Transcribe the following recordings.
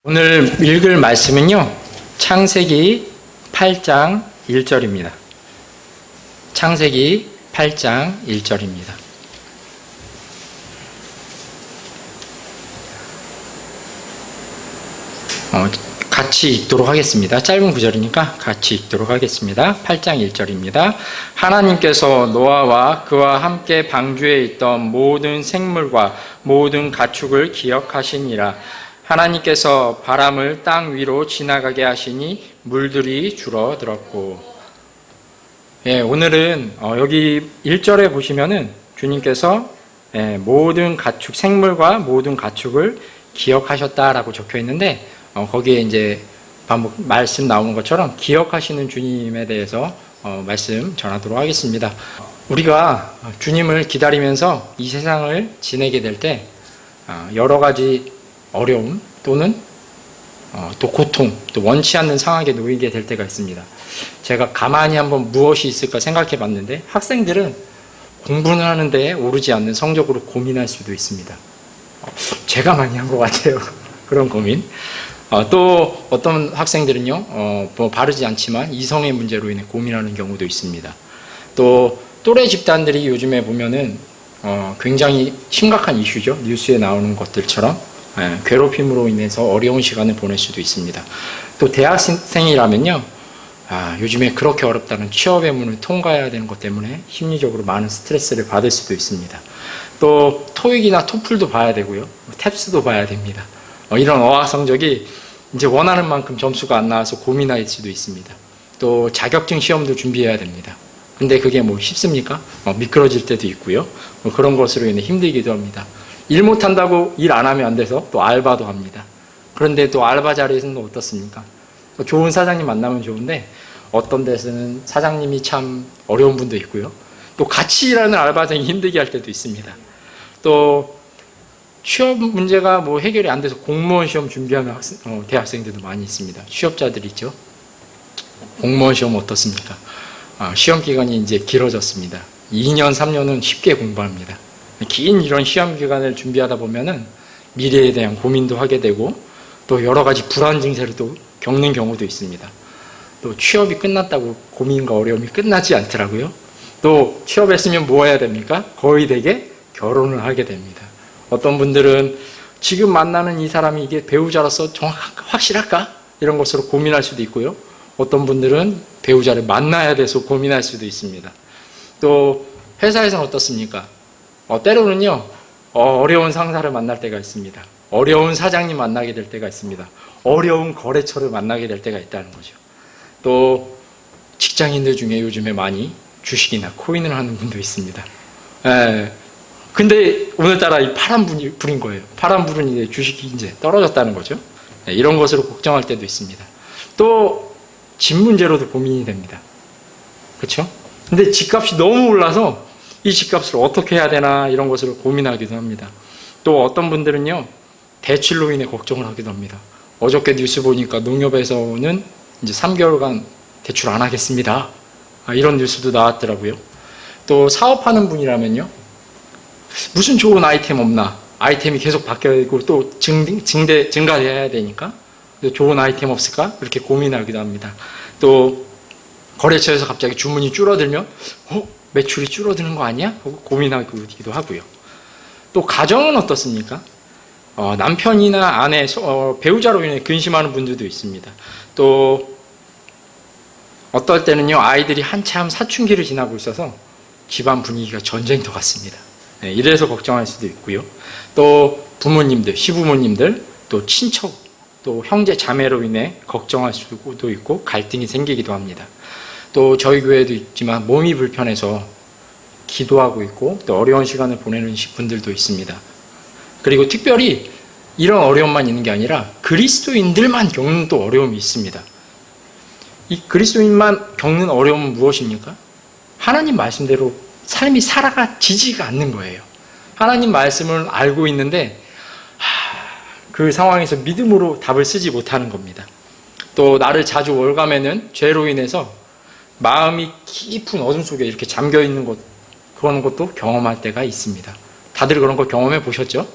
오늘 읽을 말씀은요, 창세기 8장 1절입니다. 창세기 8장 1절입니다. 같이 읽도록 하겠습니다. 짧은 구절이니까 같이 읽도록 하겠습니다. 8장 1절입니다. 하나님께서 노아와 그와 함께 방주에 있던 모든 생물과 모든 가축을 기억하시니라. 하나님께서 바람을 땅 위로 지나가게 하시니 물들이 줄어들었고. 오늘은 여기 1절에 보시면은 주님께서 모든 가축, 생물과 모든 가축을 기억하셨다라고 적혀 있는데, 거기에 이제 말씀 나오는 것처럼 기억하시는 주님에 대해서 말씀 전하도록 하겠습니다. 우리가 주님을 기다리면서 이 세상을 지내게 될 때 여러 가지 어려움 또는 또 고통, 또 원치 않는 상황에 놓이게 될 때가 있습니다. 제가 가만히 한번 무엇이 있을까 생각해 봤는데, 학생들은 공부는 하는데 오르지 않는 성적으로 고민할 수도 있습니다. 제가 많이 한 것 같아요. 그런 고민. 또 어떤 학생들은요, 바르지 않지만 이성의 문제로 인해 고민하는 경우도 있습니다. 또 또래 집단들이 요즘에 보면은 굉장히 심각한 이슈죠. 뉴스에 나오는 것들처럼 괴롭힘으로 인해서 어려운 시간을 보낼 수도 있습니다. 또 대학생이라면요, 요즘에 그렇게 어렵다는 취업의 문을 통과해야 되는 것 때문에 심리적으로 많은 스트레스를 받을 수도 있습니다. 또 토익이나 토플도 봐야 되고요, 탭스도 봐야 됩니다. 이런 어학 성적이 이제 원하는 만큼 점수가 안 나와서 고민할 수도 있습니다. 또 자격증 시험도 준비해야 됩니다. 근데 그게 뭐 쉽습니까? 미끄러질 때도 있고요. 그런 것으로 인해 힘들기도 합니다. 일 못한다고 일 안 하면 안 돼서 또 알바도 합니다. 그런데 또 알바 자리에서는 어떻습니까? 좋은 사장님 만나면 좋은데 어떤 데서는 사장님이 참 어려운 분도 있고요. 또 같이 일하는 알바생이 힘들게 할 때도 있습니다. 또 취업 문제가 뭐 해결이 안 돼서 공무원 시험 준비하는 대학생들도 많이 있습니다. 취업자들이 있죠. 공무원 시험 어떻습니까? 시험 기간이 이제 길어졌습니다. 2년, 3년은 쉽게 공부합니다. 긴 이런 시험 기간을 준비하다 보면은 미래에 대한 고민도 하게 되고, 또 여러 가지 불안 증세를 또 겪는 경우도 있습니다. 또 취업이 끝났다고 고민과 어려움이 끝나지 않더라고요. 또 취업했으면 뭐 해야 됩니까? 거의 대개 결혼을 하게 됩니다. 어떤 분들은 지금 만나는 이 사람이 이게 배우자로서 확실할까? 이런 것으로 고민할 수도 있고요. 어떤 분들은 배우자를 만나야 돼서 고민할 수도 있습니다. 또 회사에서는 어떻습니까? 때로는요, 어려운 상사를 만날 때가 있습니다. 어려운 사장님 만나게 될 때가 있습니다. 어려운 거래처를 만나게 될 때가 있다는 거죠. 또 직장인들 중에 요즘에 많이 주식이나 코인을 하는 분도 있습니다. 근데 오늘따라 이 파란불이 불인 거예요. 파란불은 이제 주식이 이제 떨어졌다는 거죠. 이런 것으로 걱정할 때도 있습니다. 또 집 문제로도 고민이 됩니다. 그렇죠? 근데 집값이 너무 올라서 이 집값을 어떻게 해야 되나 이런 것으로 고민하기도 합니다. 또 어떤 분들은요, 대출로 인해 걱정을 하기도 합니다. 어저께 뉴스 보니까 농협에서는 이제 3개월간 대출 안 하겠습니다. 이런 뉴스도 나왔더라고요. 또 사업하는 분이라면요, 무슨 좋은 아이템 없나? 아이템이 계속 바뀌고 또 증가해야 되니까 좋은 아이템 없을까? 이렇게 고민하기도 합니다. 또 거래처에서 갑자기 주문이 줄어들면 매출이 줄어드는 거 아니야? 하고 고민하기도 하고요. 또 가정은 어떻습니까? 남편이나 아내, 배우자로 인해 근심하는 분들도 있습니다. 또 어떨 때는요, 아이들이 한참 사춘기를 지나고 있어서 집안 분위기가 전쟁터 같습니다. 이래서 걱정할 수도 있고요. 또 부모님들, 시부모님들, 또 친척, 또 형제 자매로 인해 걱정할 수도 있고 갈등이 생기기도 합니다. 또 저희 교회도 있지만 몸이 불편해서 기도하고 있고 또 어려운 시간을 보내는 분들도 있습니다. 그리고 특별히 이런 어려움만 있는 게 아니라 그리스도인들만 겪는 또 어려움이 있습니다. 이 그리스도인만 겪는 어려움은 무엇입니까? 하나님 말씀대로 삶이 살아가지지가 않는 거예요. 하나님 말씀을 알고 있는데 그 상황에서 믿음으로 답을 쓰지 못하는 겁니다. 또 나를 자주 올가매는 죄로 인해서 마음이 깊은 어둠 속에 이렇게 잠겨 있는 것, 그런 것도 경험할 때가 있습니다. 다들 그런 거 경험해 보셨죠?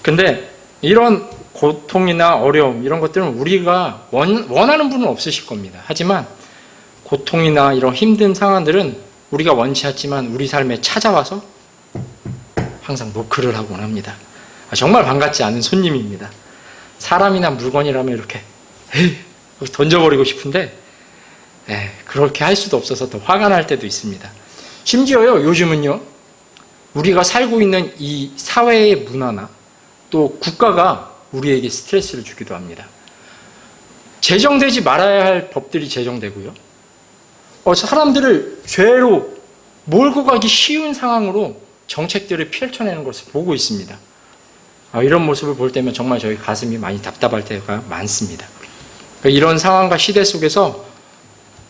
근데 이런 고통이나 어려움 이런 것들은 우리가 원하는 분은 없으실 겁니다. 하지만 고통이나 이런 힘든 상황들은 우리가 원치 않지만 우리 삶에 찾아와서 항상 노크를 하곤 합니다. 정말 반갑지 않은 손님입니다. 사람이나 물건이라면 이렇게 던져버리고 싶은데 그렇게 할 수도 없어서 더 화가 날 때도 있습니다. 심지어요, 요즘은요, 우리가 살고 있는 이 사회의 문화나 또 국가가 우리에게 스트레스를 주기도 합니다. 제정되지 말아야 할 법들이 제정되고요. 사람들을 죄로 몰고 가기 쉬운 상황으로 정책들을 펼쳐내는 것을 보고 있습니다. 이런 모습을 볼 때면 정말 저희 가슴이 많이 답답할 때가 많습니다. 이런 상황과 시대 속에서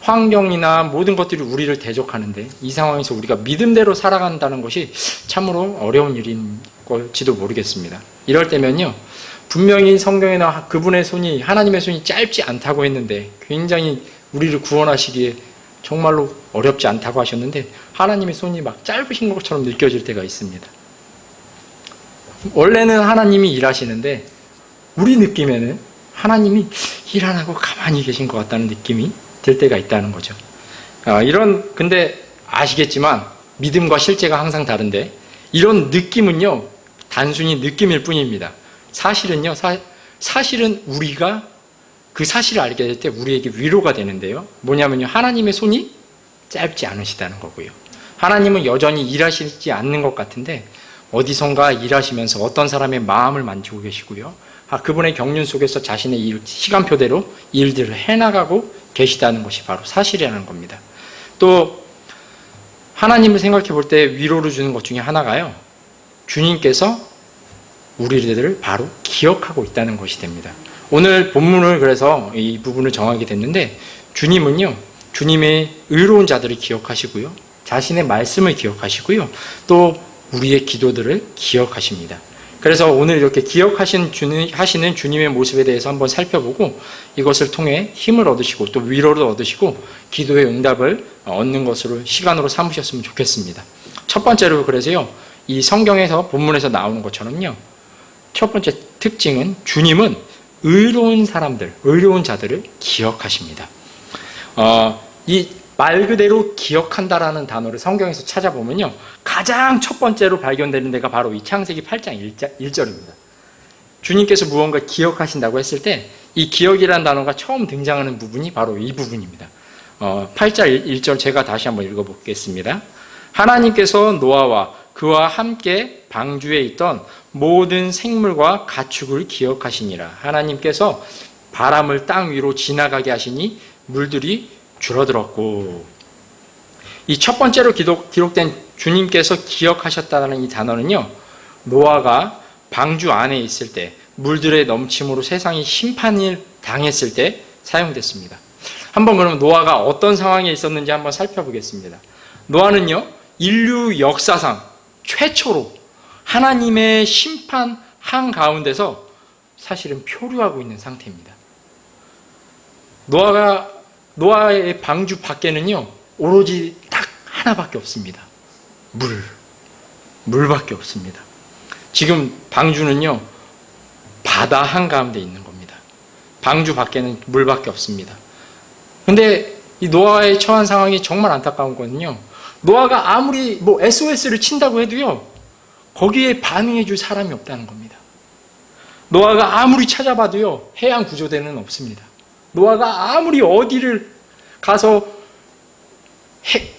환경이나 모든 것들이 우리를 대적하는데 이 상황에서 우리가 믿음대로 살아간다는 것이 참으로 어려운 일인 걸지도 모르겠습니다. 이럴 때면요, 분명히 성경에나 그분의 손이, 하나님의 손이 짧지 않다고 했는데 굉장히 우리를 구원하시기에 정말로 어렵지 않다고 하셨는데 하나님의 손이 막 짧으신 것처럼 느껴질 때가 있습니다. 원래는 하나님이 일하시는데 우리 느낌에는 하나님이 일 안 하고 가만히 계신 것 같다는 느낌이 들 때가 있다는 거죠. 근데 아시겠지만 믿음과 실제가 항상 다른데 이런 느낌은요, 단순히 느낌일 뿐입니다. 사실은요, 사실은 우리가 그 사실을 알게 될 때 우리에게 위로가 되는데요. 뭐냐면요, 하나님의 손이 짧지 않으시다는 거고요. 하나님은 여전히 일하시지 않는 것 같은데 어디선가 일하시면서 어떤 사람의 마음을 만지고 계시고요. 그분의 경륜 속에서 자신의 시간표대로 일들을 해나가고 계시다는 것이 바로 사실이라는 겁니다. 또 하나님을 생각해 볼 때 위로를 주는 것 중에 하나가요, 주님께서 우리들을 바로 기억하고 있다는 것이 됩니다. 오늘 본문을 그래서 이 부분을 정하게 됐는데, 주님은요, 주님의 의로운 자들을 기억하시고요, 자신의 말씀을 기억하시고요, 또 우리의 기도들을 기억하십니다. 그래서 오늘 이렇게 기억하시는 주님의 모습에 대해서 한번 살펴보고 이것을 통해 힘을 얻으시고 또 위로를 얻으시고 기도의 응답을 얻는 것으로 시간으로 삼으셨으면 좋겠습니다. 첫 번째로 그래서요, 이 성경에서 본문에서 나오는 것처럼요, 첫 번째 특징은 주님은 의로운 사람들, 의로운 자들을 기억하십니다. 이 말 그대로 기억한다라는 단어를 성경에서 찾아보면요, 가장 첫 번째로 발견되는 데가 바로 이 창세기 8장 1절입니다. 주님께서 무언가 기억하신다고 했을 때 이 기억이라는 단어가 처음 등장하는 부분이 바로 이 부분입니다. 8절 1절 제가 다시 한번 읽어보겠습니다. 하나님께서 노아와 그와 함께 방주에 있던 모든 생물과 가축을 기억하시니라. 하나님께서 바람을 땅 위로 지나가게 하시니 물들이 줄어들었고, 이 첫 번째로 기록된 주님께서 기억하셨다는 이 단어는요, 노아가 방주 안에 있을 때 물들의 넘침으로 세상이 심판을 당했을 때 사용됐습니다. 한번 그러면 노아가 어떤 상황에 있었는지 한번 살펴보겠습니다. 노아는요, 인류 역사상 최초로 하나님의 심판 한가운데서 사실은 표류하고 있는 상태입니다. 노아의 방주 밖에는요, 오로지 딱 하나밖에 없습니다. 물밖에 없습니다. 지금 방주는요, 바다 한가운데 있는 겁니다. 방주 밖에는 물밖에 없습니다. 근데 이 노아의 처한 상황이 정말 안타까운 거는요, 노아가 아무리 SOS를 친다고 해도요, 거기에 반응해 줄 사람이 없다는 겁니다. 노아가 아무리 찾아봐도요, 해양 구조대는 없습니다. 노아가 아무리 어디를 가서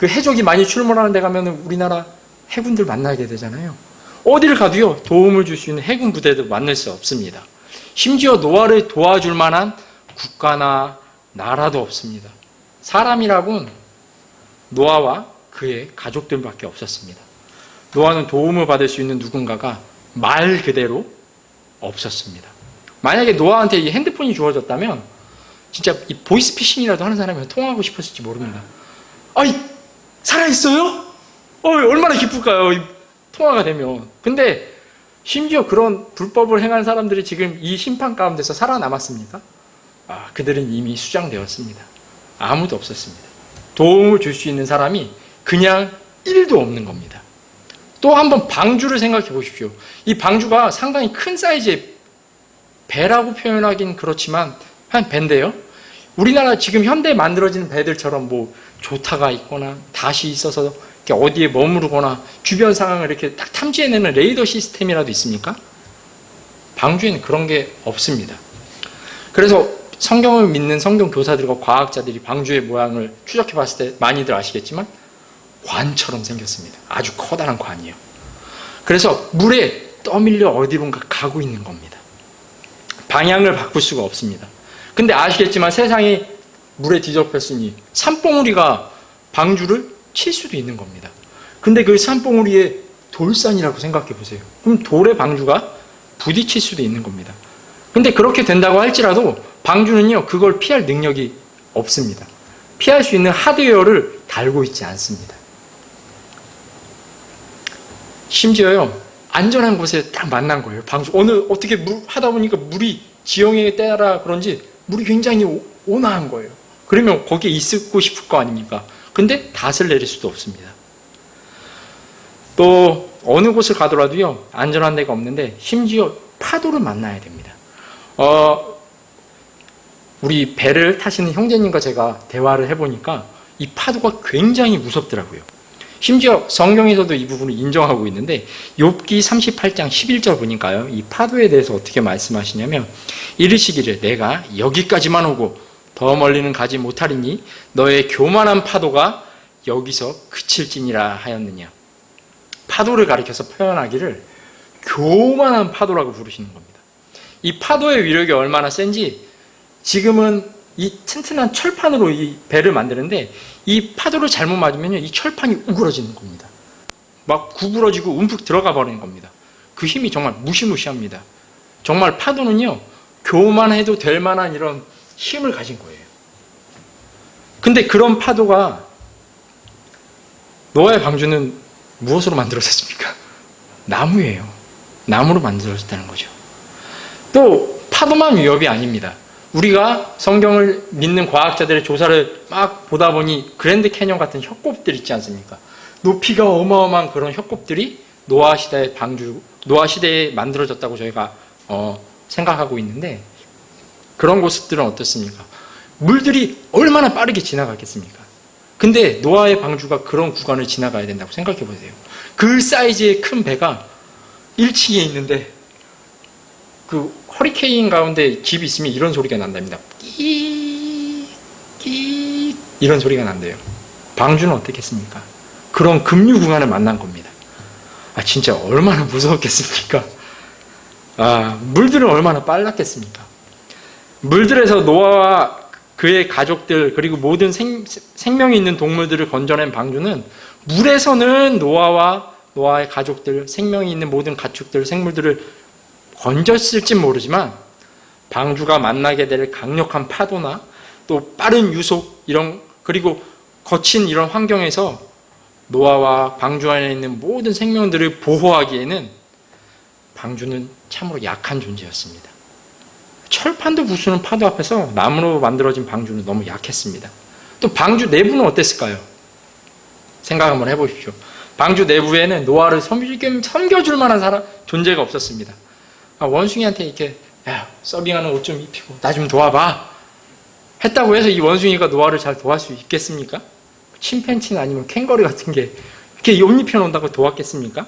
해적이 많이 출몰하는 데 가면 우리나라 해군들 만나게 되잖아요. 어디를 가도요, 도움을 줄 수 있는 해군 부대도 만날 수 없습니다. 심지어 노아를 도와줄 만한 국가나 나라도 없습니다. 사람이라곤 노아와 그의 가족들밖에 없었습니다. 노아는 도움을 받을 수 있는 누군가가 말 그대로 없었습니다. 만약에 노아한테 이 핸드폰이 주어졌다면 진짜 이 보이스피싱이라도 하는 사람이 통화하고 싶었을지 모릅니다. 살아있어요? 얼마나 기쁠까요? 통화가 되면. 근데 심지어 그런 불법을 행한 사람들이 지금 이 심판 가운데서 살아남았습니까? 그들은 이미 수장되었습니다. 아무도 없었습니다. 도움을 줄 수 있는 사람이 그냥 1도 없는 겁니다. 또 한번 방주를 생각해 보십시오. 이 방주가 상당히 큰 사이즈의 배라고 표현하긴 그렇지만 한 배인데요. 우리나라 지금 현대에 만들어지는 배들처럼 뭐 조타가 있거나 닷이 있어서 이렇게 어디에 머무르거나 주변 상황을 이렇게 딱 탐지해내는 레이더 시스템이라도 있습니까? 방주에는 그런 게 없습니다. 그래서 성경을 믿는 성경 교사들과 과학자들이 방주의 모양을 추적해 봤을 때 많이들 아시겠지만 관처럼 생겼습니다. 아주 커다란 관이요. 그래서 물에 떠밀려 어디론가 가고 있는 겁니다. 방향을 바꿀 수가 없습니다. 근데 아시겠지만 세상이 물에 뒤덮였으니 산봉우리가 방주를 칠 수도 있는 겁니다. 근데 그 산봉우리에 돌산이라고 생각해 보세요. 그럼 돌에 방주가 부딪힐 수도 있는 겁니다. 근데 그렇게 된다고 할지라도 방주는요, 그걸 피할 능력이 없습니다. 피할 수 있는 하드웨어를 달고 있지 않습니다. 심지어요, 안전한 곳에 딱 만난 거예요. 방주. 어떻게 하다 보니까 물이 지형에 따라 그런지 물이 굉장히 온화한 거예요. 그러면 거기에 있고 싶을 거 아닙니까? 근데 닷을 내릴 수도 없습니다. 또 어느 곳을 가더라도요, 안전한 데가 없는데 심지어 파도를 만나야 됩니다. 우리 배를 타시는 형제님과 제가 대화를 해보니까 이 파도가 굉장히 무섭더라고요. 심지어 성경에서도 이 부분을 인정하고 있는데 욥기 38장 11절 보니까요, 이 파도에 대해서 어떻게 말씀하시냐면 이르시기를 내가 여기까지만 오고 더 멀리는 가지 못하리니 너의 교만한 파도가 여기서 그칠지니라 하였느냐. 파도를 가리켜서 표현하기를 교만한 파도라고 부르시는 겁니다. 이 파도의 위력이 얼마나 센지 지금은 이 튼튼한 철판으로 이 배를 만드는데 이 파도를 잘못 맞으면요, 이 철판이 우그러지는 겁니다. 막 구부러지고 움푹 들어가 버리는 겁니다. 그 힘이 정말 무시무시합니다. 정말 파도는요, 교만해도 될 만한 이런 힘을 가진 거예요. 근데 그런 파도가 노아의 방주는 무엇으로 만들어졌습니까? 나무예요. 나무로 만들어졌다는 거죠. 또 파도만 위협이 아닙니다. 우리가 성경을 믿는 과학자들의 조사를 막 보다 보니 그랜드 캐년 같은 협곡들 있지 않습니까? 높이가 어마어마한 그런 협곡들이 노아 시대에 만들어졌다고 저희가 생각하고 있는데, 그런 곳들은 어떻습니까? 물들이 얼마나 빠르게 지나가겠습니까? 근데 노아의 방주가 그런 구간을 지나가야 된다고 생각해 보세요. 그 사이즈의 큰 배가 1층에 있는데 그 허리케인 가운데 집이 있으면 이런 소리가 난답니다. 끼 이런 소리가 난대요. 방주는 어떻겠습니까? 그런 급류 구간을 만난 겁니다. 진짜 얼마나 무서웠겠습니까? 물들은 얼마나 빨랐겠습니까? 물들에서 노아와 그의 가족들 그리고 모든 생명이 있는 동물들을 건져낸 방주는 물에서는 노아의 가족들, 생명이 있는 모든 가축들, 생물들을 건졌을지 모르지만 방주가 만나게 될 강력한 파도나 또 빠른 유속 그리고 거친 이런 환경에서 노아와 방주 안에 있는 모든 생명들을 보호하기에는 방주는 참으로 약한 존재였습니다. 철판도 부수는 파도 앞에서 나무로 만들어진 방주는 너무 약했습니다. 또 방주 내부는 어땠을까요? 생각 한번 해보십시오. 방주 내부에는 노아를 섬겨줄 만한 존재가 없었습니다. 원숭이한테 이렇게 서빙하는 옷 좀 입히고 나 좀 도와봐 했다고 해서 이 원숭이가 노아를 잘 도와줄 수 있겠습니까? 침팬치나 아니면 캥거루 같은 게 이렇게 옷 입혀놓는다고 도왔겠습니까?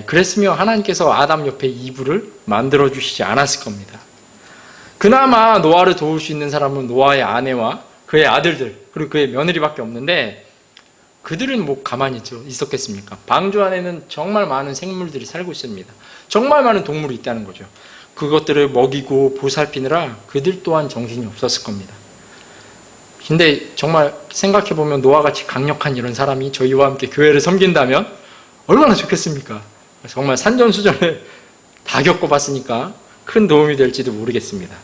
그랬으면 하나님께서 아담 옆에 이불을 만들어 주시지 않았을 겁니다. 그나마 노아를 도울 수 있는 사람은 노아의 아내와 그의 아들들 그리고 그의 며느리밖에 없는데 그들은 뭐 가만히 있었겠습니까? 방주 안에는 정말 많은 생물들이 살고 있습니다. 정말 많은 동물이 있다는 거죠. 그것들을 먹이고 보살피느라 그들 또한 정신이 없었을 겁니다. 근데 정말 생각해보면 노아같이 강력한 이런 사람이 저희와 함께 교회를 섬긴다면 얼마나 좋겠습니까? 정말 산전수전을 다 겪어봤으니까 큰 도움이 될지도 모르겠습니다.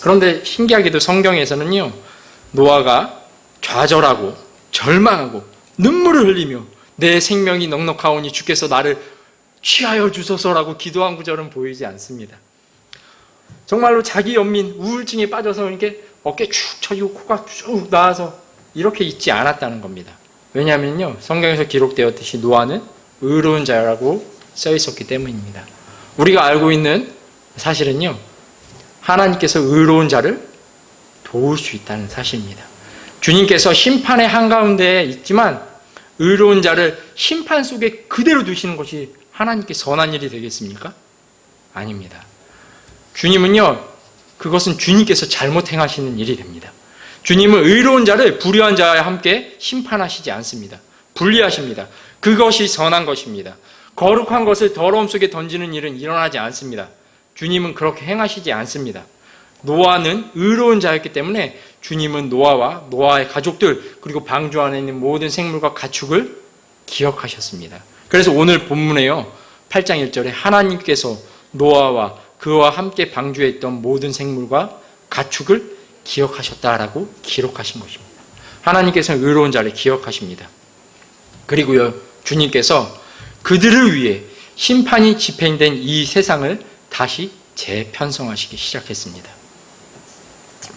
그런데 신기하게도 성경에서는요, 노아가 좌절하고 절망하고 눈물을 흘리며 내 생명이 넉넉하오니 주께서 나를 취하여 주소서라고 기도한 구절은 보이지 않습니다. 정말로 자기 연민, 우울증에 빠져서 이렇게 어깨 축 처지고 코가 쭉 나와서 이렇게 있지 않았다는 겁니다. 왜냐하면요, 성경에서 기록되었듯이 노아는 의로운 자라고 써 있었기 때문입니다. 우리가 알고 있는 사실은요, 하나님께서 의로운 자를 도울 수 있다는 사실입니다. 주님께서 심판의 한가운데에 있지만 의로운 자를 심판 속에 그대로 두시는 것이 하나님께 선한 일이 되겠습니까? 아닙니다. 주님은요, 그것은 주님께서 잘못 행하시는 일이 됩니다. 주님은 의로운 자를 불의한 자와 함께 심판하시지 않습니다. 분리하십니다. 그것이 선한 것입니다. 거룩한 것을 더러움 속에 던지는 일은 일어나지 않습니다. 주님은 그렇게 행하시지 않습니다. 노아는 의로운 자였기 때문에 주님은 노아와 노아의 가족들 그리고 방주 안에 있는 모든 생물과 가축을 기억하셨습니다. 그래서 오늘 본문에요, 8장 1절에 하나님께서 노아와 그와 함께 방주에 있던 모든 생물과 가축을 기억하셨다라고 기록하신 것입니다. 하나님께서는 의로운 자를 기억하십니다. 그리고요, 주님께서 그들을 위해 심판이 집행된 이 세상을 다시 재편성하시기 시작했습니다.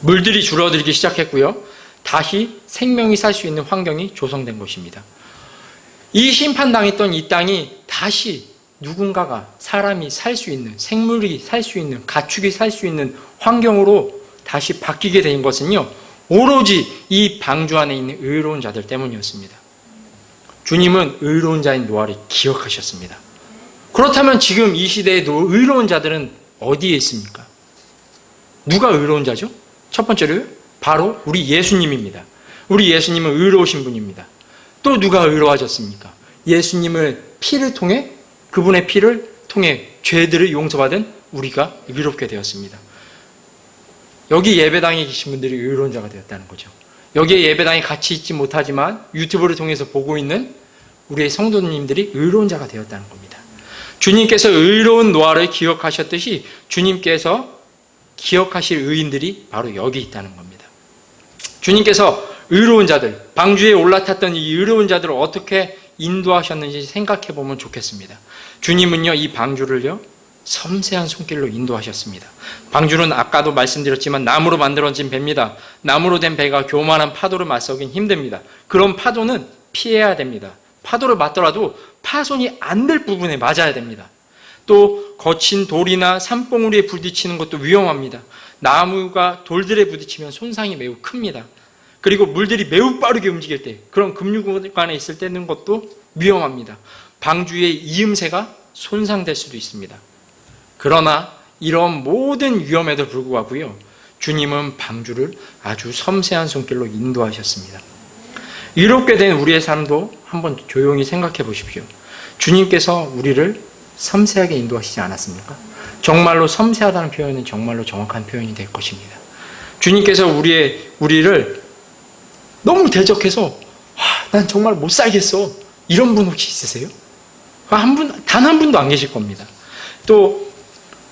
물들이 줄어들기 시작했고요, 다시 생명이 살 수 있는 환경이 조성된 것입니다. 이 심판당했던 이 땅이 다시 누군가가, 사람이 살 수 있는, 생물이 살 수 있는, 가축이 살 수 있는 환경으로 다시 바뀌게 된 것은요, 오로지 이 방주 안에 있는 의로운 자들 때문이었습니다. 주님은 의로운 자인 노아를 기억하셨습니다. 그렇다면 지금 이 시대의 의로운 자들은 어디에 있습니까? 누가 의로운 자죠? 첫 번째로 바로 우리 예수님입니다. 우리 예수님은 의로우신 분입니다. 또 누가 의로워졌습니까? 예수님을 피를 통해, 그분의 피를 통해 죄들을 용서받은 우리가 의롭게 되었습니다. 여기 예배당에 계신 분들이 의로운 자가 되었다는 거죠. 여기에 예배당에 같이 있지 못하지만 유튜브를 통해서 보고 있는 우리의 성도님들이 의로운 자가 되었다는 겁니다. 주님께서 의로운 노아를 기억하셨듯이 주님께서 기억하실 의인들이 바로 여기 있다는 겁니다. 주님께서 의로운 자들, 방주에 올라탔던 이 의로운 자들을 어떻게 인도하셨는지 생각해 보면 좋겠습니다. 주님은요, 이 방주를요, 섬세한 손길로 인도하셨습니다. 방주는 아까도 말씀드렸지만 나무로 만들어진 배입니다. 나무로 된 배가 교만한 파도를 맞서긴 힘듭니다. 그런 파도는 피해야 됩니다. 파도를 맞더라도 파손이 안 될 부분에 맞아야 됩니다. 또 거친 돌이나 산봉우리에 부딪히는 것도 위험합니다. 나무가 돌들에 부딪히면 손상이 매우 큽니다. 그리고 물들이 매우 빠르게 움직일 때, 그런 급류구간에 있을 때는 것도 위험합니다. 방주의 이음새가 손상될 수도 있습니다. 그러나 이런 모든 위험에도 불구하고요, 주님은 방주를 아주 섬세한 손길로 인도하셨습니다. 이롭게 된 우리의 삶도 한번 조용히 생각해 보십시오. 주님께서 우리를 섬세하게 인도하시지 않았습니까? 정말로 섬세하다는 표현은 정말로 정확한 표현이 될 것입니다. 주님께서 우리를 너무 대적해서 난 정말 못 살겠어, 이런 분 혹시 있으세요? 단 한 분도 안 계실 겁니다. 또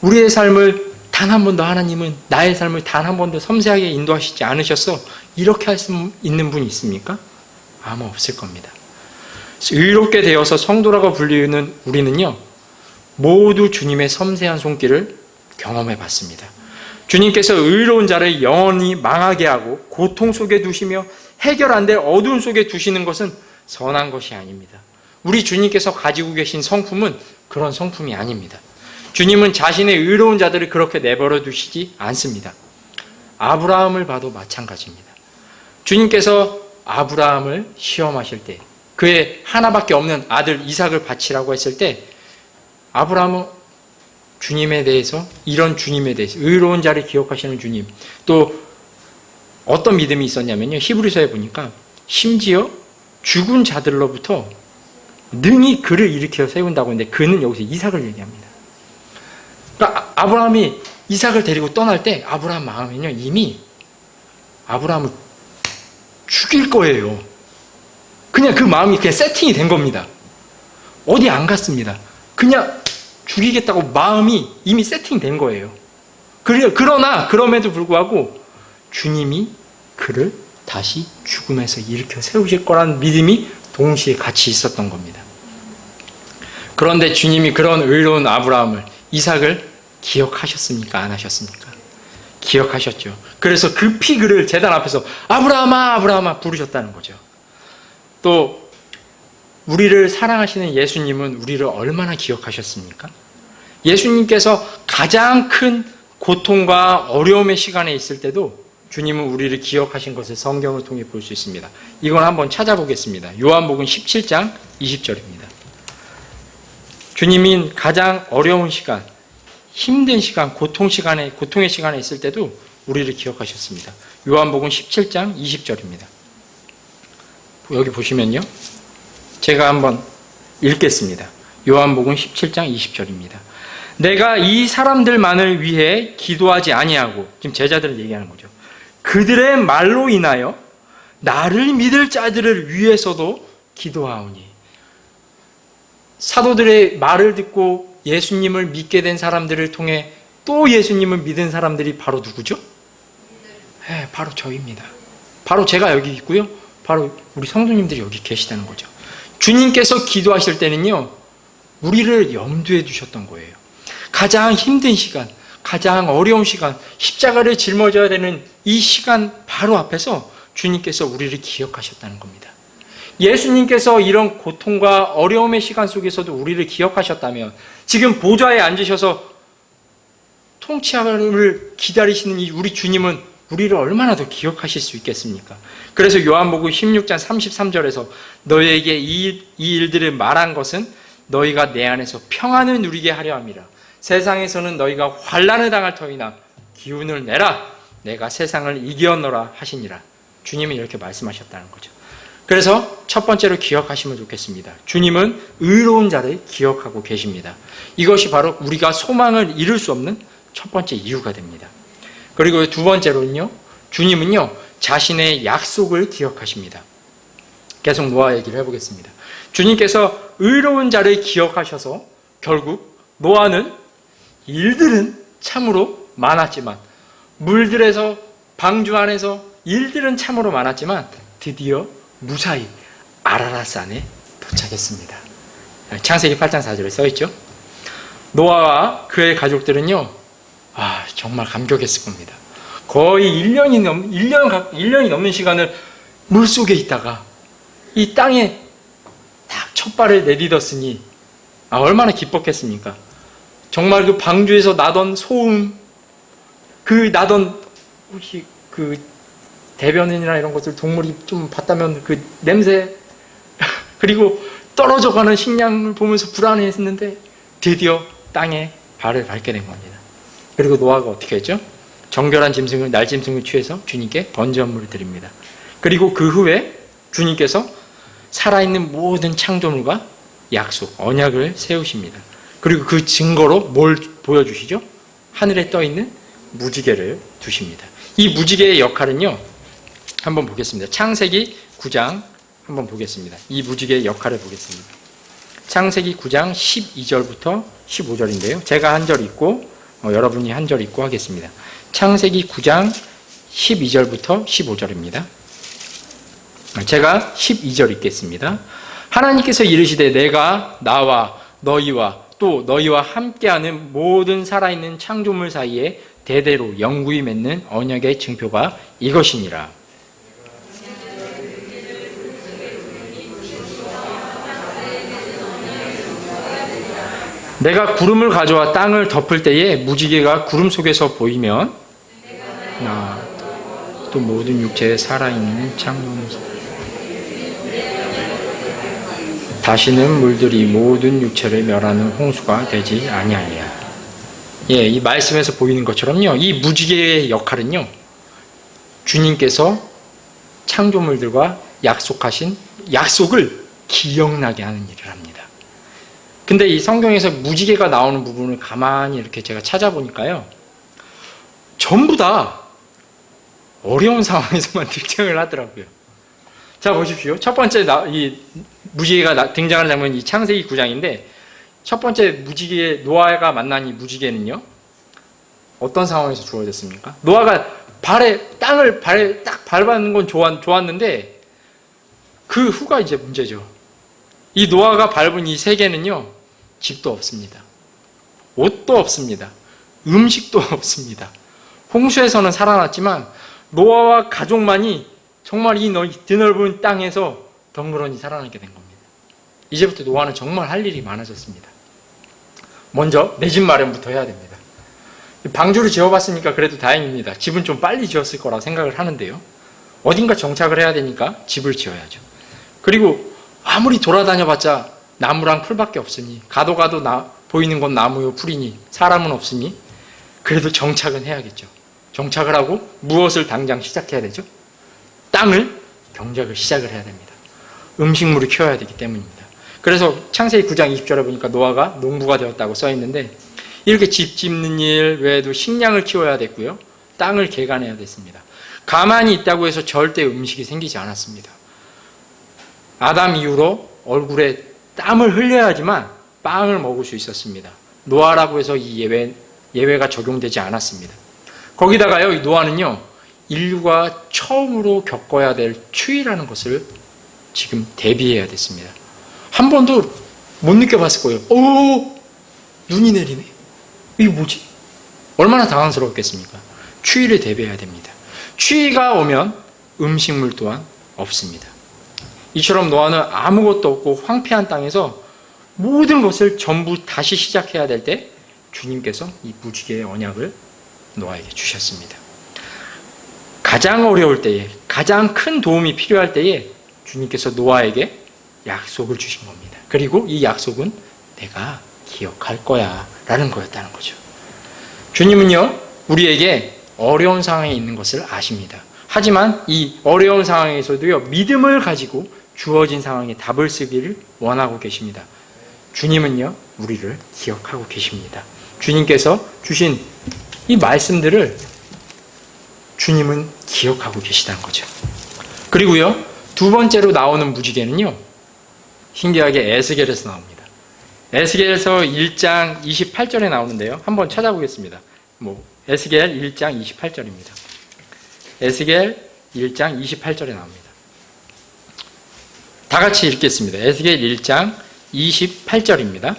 우리의 삶을 단 한 번도, 하나님은 나의 삶을 단 한 번도 섬세하게 인도하시지 않으셔서 이렇게 할 수 있는 분이 있습니까? 아마 없을 겁니다. 의롭게 되어서 성도라고 불리는 우리는요, 모두 주님의 섬세한 손길을 경험해 봤습니다. 주님께서 의로운 자를 영원히 망하게 하고 고통 속에 두시며 해결 안 될 어두운 속에 두시는 것은 선한 것이 아닙니다. 우리 주님께서 가지고 계신 성품은 그런 성품이 아닙니다. 주님은 자신의 의로운 자들을 그렇게 내버려 두시지 않습니다. 아브라함을 봐도 마찬가지입니다. 주님께서 아브라함을 시험하실 때, 그의 하나밖에 없는 아들 이삭을 바치라고 했을 때, 아브라함은 주님에 대해서, 이런 주님에 대해서, 의로운 자를 기억하시는 주님, 또 어떤 믿음이 있었냐면요, 히브리서에 보니까 심지어 죽은 자들로부터 능히 그를 일으켜 세운다고 했는데, 그는 여기서 이삭을 얘기합니다. 그러니까 아브라함이 이삭을 데리고 떠날 때 아브라함 마음에는요, 이미 아브라함을 죽일 거예요. 그냥 그 마음이 그냥 세팅이 된 겁니다. 어디 안 갔습니다. 그냥 죽이겠다고 마음이 이미 세팅된 거예요. 그러나 그럼에도 불구하고 주님이 그를 다시 죽음에서 일으켜 세우실 거라는 믿음이 동시에 같이 있었던 겁니다. 그런데 주님이 그런 의로운 아브라함을, 이삭을 기억하셨습니까? 안 하셨습니까? 기억하셨죠. 그래서 급히 그를 제단 앞에서 아브라함아, 아브라함아 부르셨다는 거죠. 또 우리를 사랑하시는 예수님은 우리를 얼마나 기억하셨습니까? 예수님께서 가장 큰 고통과 어려움의 시간에 있을 때도 주님은 우리를 기억하신 것을 성경을 통해 볼 수 있습니다. 이건 한번 찾아보겠습니다. 요한복음 17장 20절입니다. 주님이 가장 어려운 시간, 힘든 시간, 고통의 시간에 있을 때도 우리를 기억하셨습니다. 요한복음 17장 20절입니다. 여기 보시면요. 제가 한번 읽겠습니다. 요한복음 17장 20절입니다. 내가 이 사람들만을 위해 기도하지 아니하고, 지금 제자들을 얘기하는 거죠. 그들의 말로 인하여 나를 믿을 자들을 위해서도 기도하오니. 사도들의 말을 듣고 예수님을 믿게 된 사람들을 통해 또 예수님을 믿은 사람들이 바로 누구죠? 네, 바로 저입니다. 바로 제가 여기 있고요. 바로 우리 성도님들이 여기 계시다는 거죠. 주님께서 기도하실 때는요, 우리를 염두에 두셨던 거예요. 가장 힘든 시간, 가장 어려운 시간, 십자가를 짊어져야 되는 이 시간 바로 앞에서 주님께서 우리를 기억하셨다는 겁니다. 예수님께서 이런 고통과 어려움의 시간 속에서도 우리를 기억하셨다면 지금 보좌에 앉으셔서 통치함을 기다리시는 이 우리 주님은 우리를 얼마나 더 기억하실 수 있겠습니까? 그래서 요한복음 16장 33절에서 너희에게 이 일들을 말한 것은 너희가 내 안에서 평안을 누리게 하려 함이라. 세상에서는 너희가 환난을 당할 터이나 기운을 내라. 내가 세상을 이기었노라 하시니라. 주님은 이렇게 말씀하셨다는 거죠. 그래서 첫 번째로 기억하시면 좋겠습니다. 주님은 의로운 자를 기억하고 계십니다. 이것이 바로 우리가 소망을 잃을 수 없는 첫 번째 이유가 됩니다. 그리고 두 번째로는요, 주님은요, 자신의 약속을 기억하십니다. 계속 노아 얘기를 해보겠습니다. 주님께서 의로운 자를 기억하셔서 결국 노아는 일들은 참으로 많았지만, 물들에서 방주 안에서 일들은 참으로 많았지만 드디어 무사히 아라랏산에 도착했습니다. 창세기 8장 4절에 써있죠. 노아와 그의 가족들은요, 정말 감격했을 겁니다. 거의 1년이 넘는 시간을 물속에 있다가 이 땅에 딱 첫 발을 내딛었으니 얼마나 기뻤겠습니까? 정말 그 방주에서 나던 소음, 그 나던 혹시 그 대변인이나 이런 것들 동물이 좀 봤다면 그 냄새, 그리고 떨어져가는 식량을 보면서 불안해했는데 드디어 땅에 발을 밟게 된 겁니다. 그리고 노아가 어떻게 했죠? 정결한 짐승을, 날짐승을 취해서 주님께 번제물을 드립니다. 그리고 그 후에 주님께서 살아있는 모든 창조물과 약속, 언약을 세우십니다. 그리고 그 증거로 뭘 보여주시죠? 하늘에 떠있는 무지개를 두십니다. 이 무지개의 역할은요, 한번 보겠습니다. 창세기 9장 한번 보겠습니다. 이 무지개의 역할을 보겠습니다. 창세기 9장 12절부터 15절인데요. 제가 한 절 읽고 여러분이 한 절 읽고 하겠습니다. 창세기 9장 12절부터 15절입니다. 제가 12절 읽겠습니다. 하나님께서 이르시되 내가 나와 너희와 또 너희와 함께하는 모든 살아있는 창조물 사이에 대대로 영구히 맺는 언약의 증표가 이것이니라. 내가 구름을 가져와 땅을 덮을 때에 무지개가 구름 속에서 보이면 또 모든 육체에 살아있는 창조물 다시는 물들이 모든 육체를 멸하는 홍수가 되지 아니하리라. 이 말씀에서 보이는 것처럼요, 이 무지개의 역할은요, 주님께서 창조물들과 약속하신 약속을 기억나게 하는 일을 합니다. 근데 이 성경에서 무지개가 나오는 부분을 가만히 이렇게 제가 찾아보니까요, 전부 다 어려운 상황에서만 등장을 하더라고요. 자, 보십시오. 첫 번째 이 무지개가 등장하는 장면이 창세기 9장인데 첫 번째 무지개, 노아가 만난 이 무지개는요, 어떤 상황에서 주어졌습니까? 노아가 땅을 딱 밟는 건 좋았는데 그 후가 이제 문제죠. 이 노아가 밟은 이 세계는요, 집도 없습니다. 옷도 없습니다. 음식도 없습니다. 홍수에서는 살아났지만 노아와 가족만이 정말 이 드넓은 땅에서 덩그러니 살아나게 된 겁니다. 이제부터 노아는 정말 할 일이 많아졌습니다. 먼저 내 집 마련부터 해야 됩니다. 방주를 지어봤으니까 그래도 다행입니다. 집은 좀 빨리 지었을 거라고 생각을 하는데요. 어딘가 정착을 해야 되니까 집을 지어야죠. 그리고 아무리 돌아다녀봤자 나무랑 풀밖에 없으니 가도 보이는 건 나무요 풀이니 사람은 없으니 그래도 정착은 해야겠죠. 정착을 하고 무엇을 당장 시작해야 되죠? 땅을 경작을 시작을 해야 됩니다. 음식물을 키워야 되기 때문입니다. 그래서 창세기 9장 20절에 보니까 노아가 농부가 되었다고 써 있는데 이렇게 집 짓는 일 외에도 식량을 키워야 됐고요. 땅을 개간해야 됐습니다. 가만히 있다고 해서 절대 음식이 생기지 않았습니다. 아담 이후로 얼굴에 땀을 흘려야지만 빵을 먹을 수 있었습니다. 노아라고 해서 이 예외가 적용되지 않았습니다. 거기다가요, 이 노아는요, 인류가 처음으로 겪어야 될 추위라는 것을 지금 대비해야 됐습니다. 한 번도 못 느껴봤을 거예요. 오, 눈이 내리네. 이게 뭐지? 얼마나 당황스러웠겠습니까? 추위를 대비해야 됩니다. 추위가 오면 음식물 또한 없습니다. 이처럼 노아는 아무것도 없고 황폐한 땅에서 모든 것을 전부 다시 시작해야 될 때 주님께서 이 무지개의 언약을 노아에게 주셨습니다. 가장 어려울 때에, 가장 큰 도움이 필요할 때에 주님께서 노아에게 약속을 주신 겁니다. 그리고 이 약속은 내가 기억할 거야 라는 거였다는 거죠. 주님은요, 우리에게 어려운 상황에 있는 것을 아십니다. 하지만 이 어려운 상황에서도요, 믿음을 가지고 주어진 상황에 답을 쓰기를 원하고 계십니다. 주님은요, 우리를 기억하고 계십니다. 주님께서 주신 이 말씀들을 주님은 기억하고 계시다는 거죠. 그리고요, 두 번째로 나오는 무지개는요, 신기하게 에스겔에서 나옵니다. 에스겔에서 1장 28절에 나오는데요. 한번 찾아보겠습니다. 에스겔 1장 28절입니다. 에스겔 1장 28절에 나옵니다. 다 같이 읽겠습니다. 에스겔 1장 28절입니다.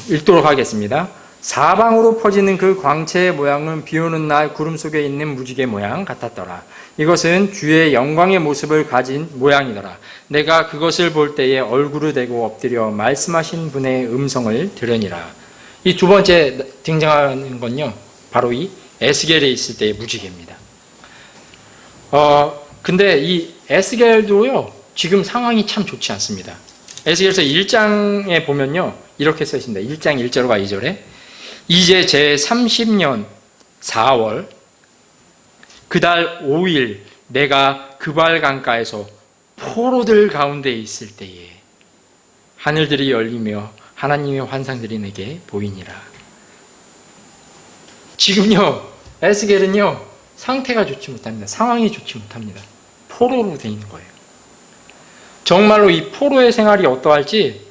읽도록 하겠습니다. 사방으로 퍼지는 그 광채의 모양은 비오는 날 구름 속에 있는 무지개 모양 같았더라. 이것은 주의 영광의 모습을 가진 모양이더라. 내가 그것을 볼 때에 얼굴을 대고 엎드려 말씀하신 분의 음성을 들으니라. 이 두 번째 등장하는 건요, 바로 이 에스겔에 있을 때의 무지개입니다. 근데 이 에스겔도요, 지금 상황이 참 좋지 않습니다. 에스겔서 1장에 보면요, 이렇게 써 있습니다. 1장 1절과 2절에 이제 제 30년 4월 그달 5일 내가 그발 강가에서 포로들 가운데 있을 때에 하늘들이 열리며 하나님의 환상들이 내게 보이니라. 지금요, 에스겔은요, 상태가 좋지 못합니다. 상황이 좋지 못합니다. 포로로 돼 있는 거예요. 정말로 이 포로의 생활이 어떠할지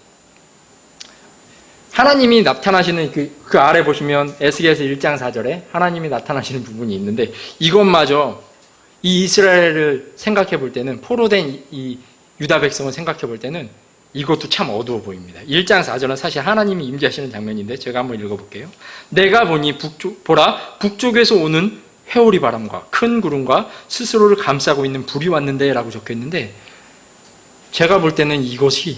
하나님이 나타나시는 그 아래 보시면 에스겔에서 1장 4절에 하나님이 나타나시는 부분이 있는데 이것마저 이 이스라엘을 생각해 볼 때는 포로된 이 유다 백성을 생각해 볼 때는 이것도 참 어두워 보입니다. 1장 4절은 사실 하나님이 임재하시는 장면인데 제가 한번 읽어볼게요. 내가 보니 북쪽에서 오는 회오리 바람과 큰 구름과 스스로를 감싸고 있는 불이 왔는데 라고 적혀있는데 제가 볼 때는 이것이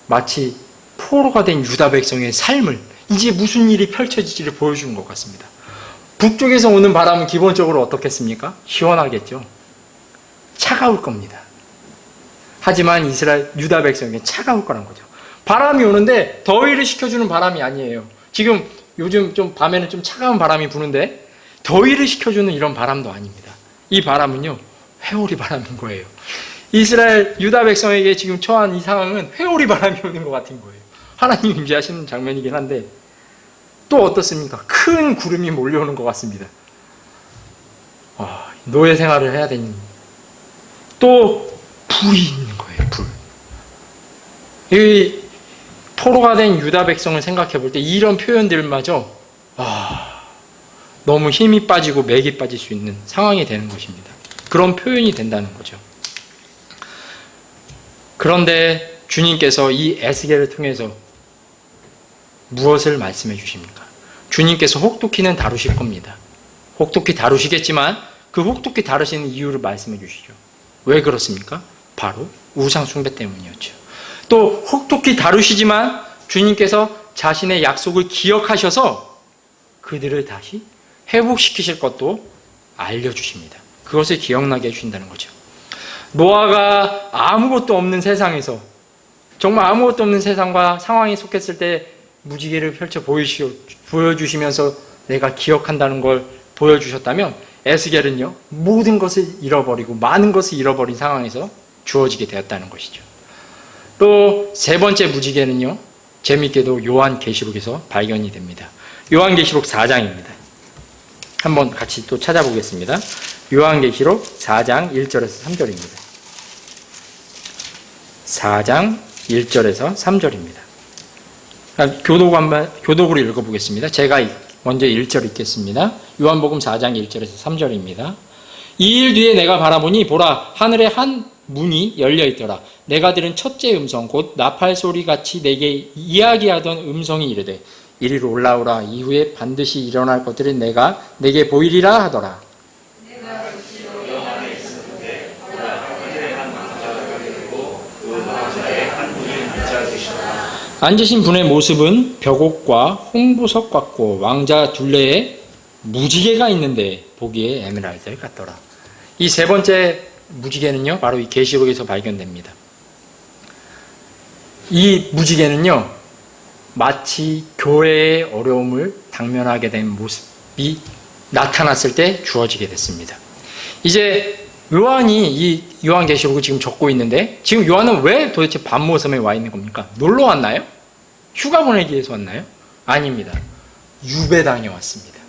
마치 포로가 된 유다 백성의 삶을 이제 무슨 일이 펼쳐질지를 보여주는 것 같습니다. 북쪽에서 오는 바람은 기본적으로 어떻겠습니까? 시원하겠죠. 차가울 겁니다. 하지만 이스라엘 유다 백성에게 차가울 거란 거죠. 바람이 오는데 더위를 식혀주는 바람이 아니에요. 지금 요즘 좀 밤에는 좀 차가운 바람이 부는데 더위를 식혀주는 이런 바람도 아닙니다. 이 바람은요, 회오리 바람인 거예요. 이스라엘 유다 백성에게 지금 처한 이 상황은 회오리 바람이 오는 것 같은 거예요. 하나님 임재하시는 장면이긴 한데 또 어떻습니까? 큰 구름이 몰려오는 것 같습니다. 노예 생활을 해야 되니 또 불이 있는 거예요. 불. 이 포로가 된 유다 백성을 생각해 볼 때 이런 표현들마저 너무 힘이 빠지고 맥이 빠질 수 있는 상황이 되는 것입니다. 그런 표현이 된다는 거죠. 그런데 주님께서 이 에스겔을 통해서 무엇을 말씀해 주십니까? 주님께서 혹독히는 다루실 겁니다. 혹독히 다루시겠지만 그 혹독히 다루시는 이유를 말씀해 주시죠. 왜 그렇습니까? 바로 우상 숭배 때문이었죠. 또 혹독히 다루시지만 주님께서 자신의 약속을 기억하셔서 그들을 다시 회복시키실 것도 알려주십니다. 그것을 기억나게 해주신다는 거죠. 노아가 아무것도 없는 세상에서, 정말 아무것도 없는 세상과 상황에 속했을 때 무지개를 펼쳐 보여주시면서 내가 기억한다는 걸 보여주셨다면, 에스겔은요, 모든 것을 잃어버리고 많은 것을 잃어버린 상황에서 주어지게 되었다는 것이죠. 또 세 번째 무지개는요, 재미있게도 요한계시록에서 발견이 됩니다. 요한계시록 4장입니다. 한번 같이 또 찾아보겠습니다. 요한계시록 4장 1절에서 3절입니다. 4장 1절에서 3절입니다. 교독으로 읽어보겠습니다. 제가 먼저 1절 읽겠습니다. 요한복음 4장 1절에서 3절입니다. 이 일 뒤에 내가 바라보니 보라, 하늘에 한 문이 열려있더라. 내가 들은 첫째 음성, 곧 나팔 소리같이 내게 이야기하던 음성이 이르되 이리로 올라오라. 이후에 반드시 일어날 것들을 내게 보이리라 하더라. 앉으신 분의 모습은 벽옥과 홍보석 같고 왕자 둘레에 무지개가 있는데 보기에 에메랄드 같더라. 이 세 번째 무지개는요, 바로 이 계시록에서 발견됩니다. 이 무지개는요, 마치 교회의 어려움을 당면하게 된 모습이 나타났을 때 주어지게 됐습니다. 이제 요한이 이 요한계시록을 지금 적고 있는데, 지금 요한은 왜 도대체 반모섬에 와 있는 겁니까? 놀러 왔나요? 휴가 보내기 위해서 왔나요? 아닙니다. 유배당해 왔습니다.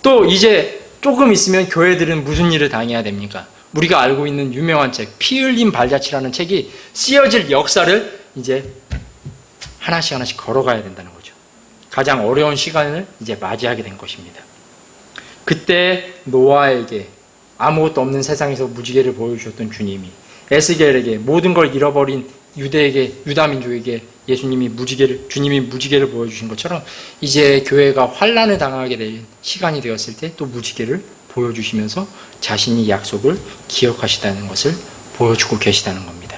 또 이제 조금 있으면 교회들은 무슨 일을 당해야 됩니까? 우리가 알고 있는 유명한 책, 피 흘린 발자취라는 책이 쓰여질 역사를 이제 하나씩 걸어가야 된다는 거죠. 가장 어려운 시간을 이제 맞이하게 된 것입니다. 그때 노아에게 아무것도 없는 세상에서 무지개를 보여주셨던 주님이 에스겔에게 모든 걸 잃어버린 유다민족에게 주님이 무지개를 보여주신 것처럼, 이제 교회가 환난을 당하게 될 시간이 되었을 때 또 무지개를 보여주시면서 자신이 약속을 기억하시다는 것을 보여주고 계시다는 겁니다.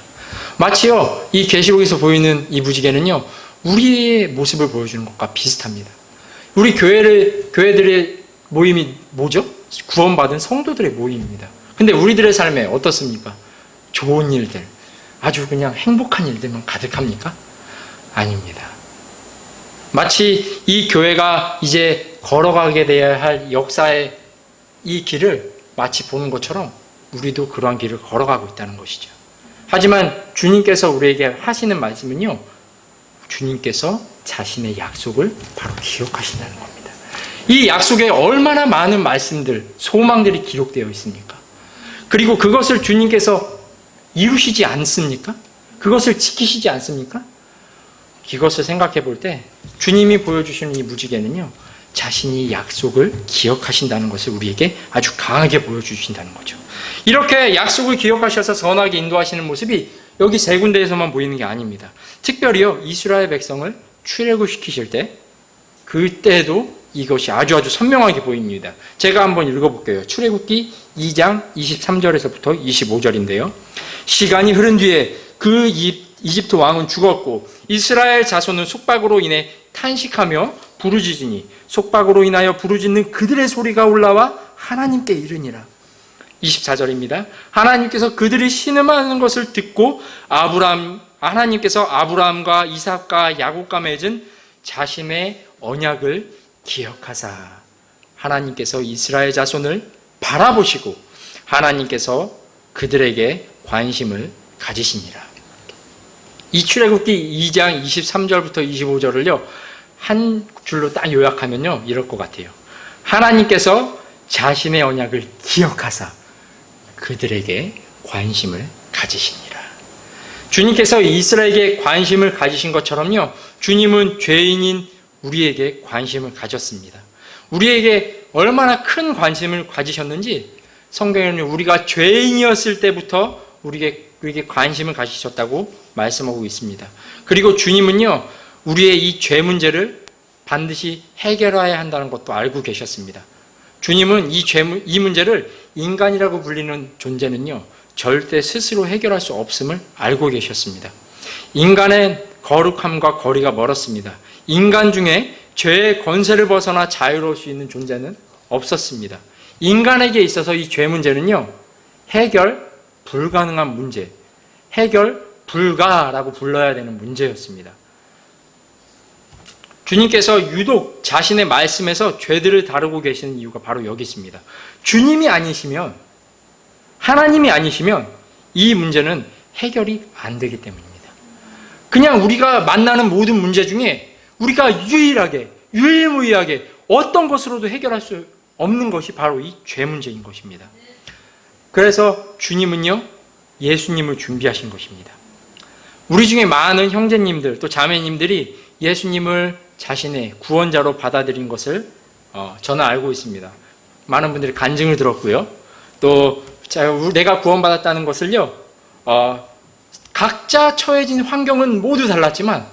마치요, 이 계시록에서 보이는 이 무지개는요, 우리의 모습을 보여주는 것과 비슷합니다. 우리 교회들의 모임이 뭐죠? 구원받은 성도들의 모임입니다. 근데 우리들의 삶에 어떻습니까? 좋은 일들, 아주 그냥 행복한 일들만 가득합니까? 아닙니다. 마치 이 교회가 이제 걸어가게 되어야 할 역사의 이 길을 마치 보는 것처럼 우리도 그러한 길을 걸어가고 있다는 것이죠. 하지만 주님께서 우리에게 하시는 말씀은요, 주님께서 자신의 약속을 바로 기억하신다는 겁니다. 이 약속에 얼마나 많은 말씀들, 소망들이 기록되어 있습니까? 그리고 그것을 주님께서 이루시지 않습니까? 그것을 지키시지 않습니까? 이것을 생각해 볼 때 주님이 보여주시는 이 무지개는요, 자신이 약속을 기억하신다는 것을 우리에게 아주 강하게 보여주신다는 거죠. 이렇게 약속을 기억하셔서 선하게 인도하시는 모습이 여기 세 군데에서만 보이는 게 아닙니다. 특별히요, 이스라엘 백성을 출애굽시키실 때, 그때도 이것이 아주 선명하게 보입니다. 제가 한번 읽어볼게요. 출애굽기 2장 23절에서부터 25절인데요. 시간이 흐른 뒤에 그 이집트 왕은 죽었고 이스라엘 자손은 속박으로 인해 탄식하며 부르짖으니 속박으로 인하여 부르짖는 그들의 소리가 올라와 하나님께 이르니라. 24절입니다. 하나님께서 그들이 신음하는 것을 듣고 하나님께서 아브라함과 이삭과 야곱과 맺은 자신의 언약을 기억하사 하나님께서 이스라엘 자손을 바라보시고 하나님께서 그들에게 관심을 가지시니라. 이 출애굽기 2장 23절부터 25절을요, 한 줄로 딱 요약하면요, 이럴 것 같아요. 하나님께서 자신의 언약을 기억하사 그들에게 관심을 가지시니라. 주님께서 이스라엘에게 관심을 가지신 것처럼요, 주님은 죄인인 우리에게 관심을 가졌습니다. 우리에게 얼마나 큰 관심을 가지셨는지 성경에는 우리가 죄인이었을 때부터 우리에게 관심을 가지셨다고 말씀하고 있습니다. 그리고 주님은요, 우리의 이 죄 문제를 반드시 해결해야 한다는 것도 알고 계셨습니다. 주님은 이 문제를 인간이라고 불리는 존재는요, 절대 스스로 해결할 수 없음을 알고 계셨습니다. 인간의 거룩함과 거리가 멀었습니다. 인간 중에 죄의 권세를 벗어나 자유로울 수 있는 존재는 없었습니다. 인간에게 있어서 이 죄 문제는요, 해결 불가능한 문제, 해결 불가라고 불러야 되는 문제였습니다. 주님께서 유독 자신의 말씀에서 죄들을 다루고 계시는 이유가 바로 여기 있습니다. 주님이 아니시면, 하나님이 아니시면 이 문제는 해결이 안 되기 때문입니다. 그냥 우리가 만나는 모든 문제 중에 우리가 유일무이하게 어떤 것으로도 해결할 수 없는 것이 바로 이 죄 문제인 것입니다. 그래서 주님은요, 예수님을 준비하신 것입니다. 우리 중에 많은 형제님들 또 자매님들이 예수님을 자신의 구원자로 받아들인 것을 저는 알고 있습니다. 많은 분들이 간증을 들었고요. 또 내가 구원받았다는 것을요, 각자 처해진 환경은 모두 달랐지만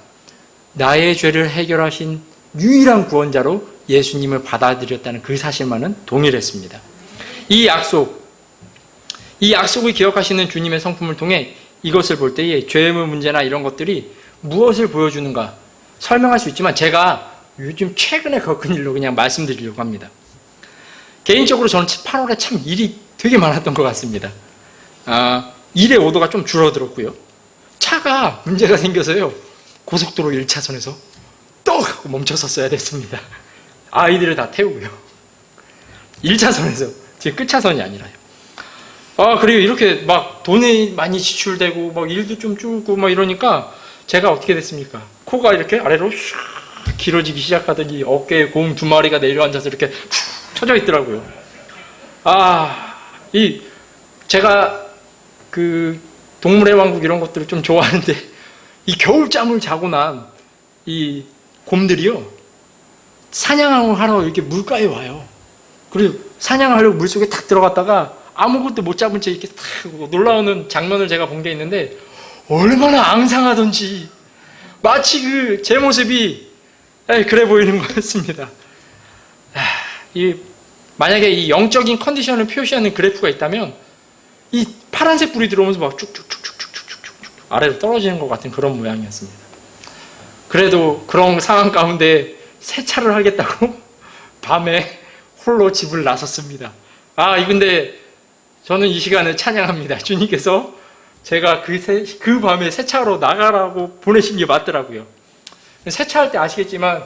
나의 죄를 해결하신 유일한 구원자로 예수님을 받아들였다는 그 사실만은 동일했습니다. 이 약속을 기억하시는 주님의 성품을 통해 이것을 볼 때에 죄의 문제나 이런 것들이 무엇을 보여주는가 설명할 수 있지만 제가 요즘 최근에 겪은 일로 그냥 말씀드리려고 합니다. 개인적으로 저는 8월에 참 일이 되게 많았던 것 같습니다. 일의 오도가 좀 줄어들었고요. 차가 문제가 생겨서요, 고속도로 1차선에서 떡 하고 멈춰섰어야 됐습니다. 아이들을 다 태우고요. 1차선에서, 지금 끝차선이 아니라요. 그리고 이렇게 막 돈이 많이 지출되고 막 일도 좀 줄고 막 이러니까 제가 어떻게 됐습니까? 코가 이렇게 아래로 슉 길어지기 시작하더니 어깨에 곰 2마리가 내려앉아서 이렇게 훅 쳐져 있더라고요. 제가 그 동물의 왕국 이런 것들을 좀 좋아하는데 이 겨울잠을 자고 난 이 곰들이요, 사냥을 하러 이렇게 물가에 와요. 그리고 사냥하려고 물속에 탁 들어갔다가 아무것도 못 잡은 채 이렇게 탁 놀라우는 장면을 제가 본 게 있는데 얼마나 앙상하던지 마치 제 모습이 그래 보이는 거였습니다. 만약에 이 영적인 컨디션을 표시하는 그래프가 있다면 이 파란색 불이 들어오면서 막 쭉쭉쭉쭉쭉쭉쭉 아래로 떨어지는 것 같은 그런 모양이었습니다. 그래도 그런 상황 가운데 세차를 하겠다고 밤에 홀로 집을 나섰습니다. 근데 저는 이 시간을 찬양합니다. 주님께서 제가 그 밤에 세차로 나가라고 보내신 게 맞더라고요. 세차할 때 아시겠지만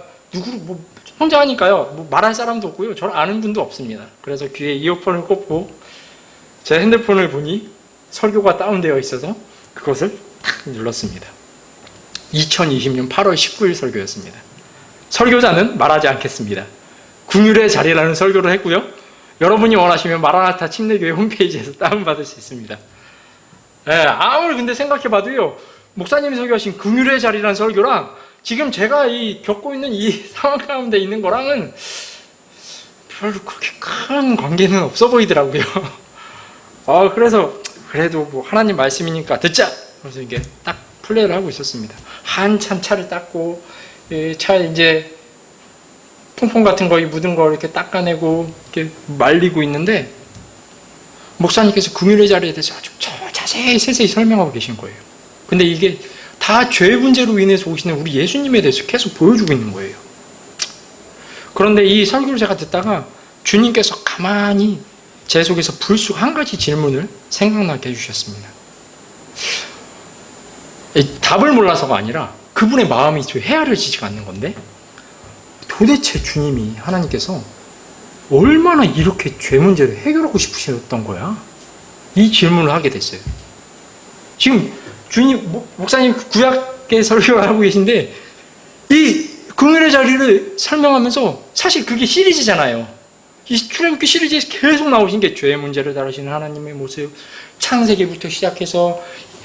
혼자 하니까요, 말할 사람도 없고요, 저를 아는 분도 없습니다. 그래서 귀에 이어폰을 꽂고 제 핸드폰을 보니 설교가 다운되어 있어서 그것을 탁 눌렀습니다. 2020년 8월 19일 설교였습니다. 설교자는 말하지 않겠습니다. 긍휼의 자리라는 설교를 했고요. 여러분이 원하시면 마라나타 침례교회 홈페이지에서 다운받을 수 있습니다. 아무리 근데 생각해봐도요, 목사님이 설교하신 긍휼의 자리라는 설교랑 지금 제가 겪고 있는 이 상황 가운데 있는 거랑은 별로 그렇게 큰 관계는 없어 보이더라고요. 그래서 그래도 뭐 하나님 말씀이니까 듣자. 그래서 이게 딱 플레이를 하고 있었습니다. 한참 차를 닦고 차에 이제 퐁퐁 같은 거 묻은 거 이렇게 닦아내고 이렇게 말리고 있는데 목사님께서 긍휼의 자리에 대해서 아주 자세히 세세히 설명하고 계신 거예요. 근데 이게 다 죄 문제로 인해서 오시는 우리 예수님에 대해서 계속 보여주고 있는 거예요. 그런데 이 설교를 제가 듣다가 주님께서 가만히 제 속에서 불쑥 한 가지 질문을 생각나게 해주셨습니다. 답을 몰라서가 아니라 그분의 마음이 헤아려지지가 않는 건데, 도대체 주님이, 하나님께서 얼마나 이렇게 죄 문제를 해결하고 싶으셨던 거야? 이 질문을 하게 됐어요. 지금 주님, 목사님 구약의 설교를 하고 계신데 이 긍휼의 자리를 설명하면서 사실 그게 시리즈잖아요. 이 출애굽기 시리즈에서 계속 나오신 게 죄의 문제를 다루시는 하나님의 모습, 창세기부터 시작해서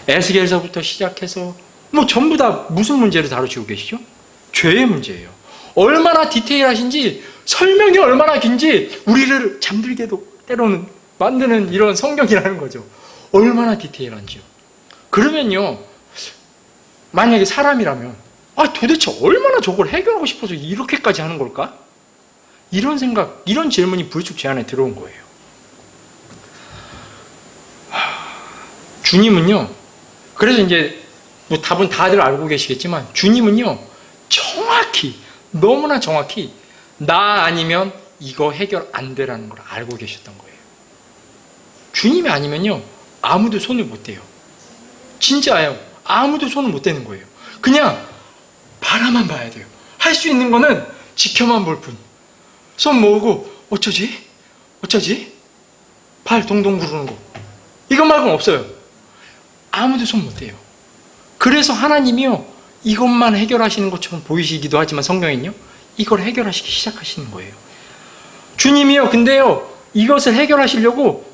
에스겔서부터 시작해서 뭐 전부 다 무슨 문제를 다루시고 계시죠? 죄의 문제예요. 얼마나 디테일하신지, 설명이 얼마나 긴지 우리를 잠들게도 때로는 만드는 이런 성경이라는 거죠. 얼마나 디테일한지요. 그러면요, 만약에 사람이라면 도대체 얼마나 저걸 해결하고 싶어서 이렇게까지 하는 걸까? 이런 생각, 이런 질문이 불쑥 제 안에 들어온 거예요. 주님은요, 그래서 이제 뭐 답은 다들 알고 계시겠지만 주님은요, 정확히 너무나 정확히 나 아니면 이거 해결 안 되라는 걸 알고 계셨던 거예요. 주님이 아니면요, 아무도 손을 못 대요. 진짜예요. 아무도 손을 못 대는 거예요. 그냥 바라만 봐야 돼요. 할 수 있는 거는 지켜만 볼 뿐. 손 모으고 어쩌지? 발 동동 구르는 거. 이것 말고는 없어요. 아무도 손 못 대요. 그래서 하나님이요, 이것만 해결하시는 것처럼 보이시기도 하지만 성경은요, 이걸 해결하시기 시작하시는 거예요. 주님이요, 근데요, 이것을 해결하시려고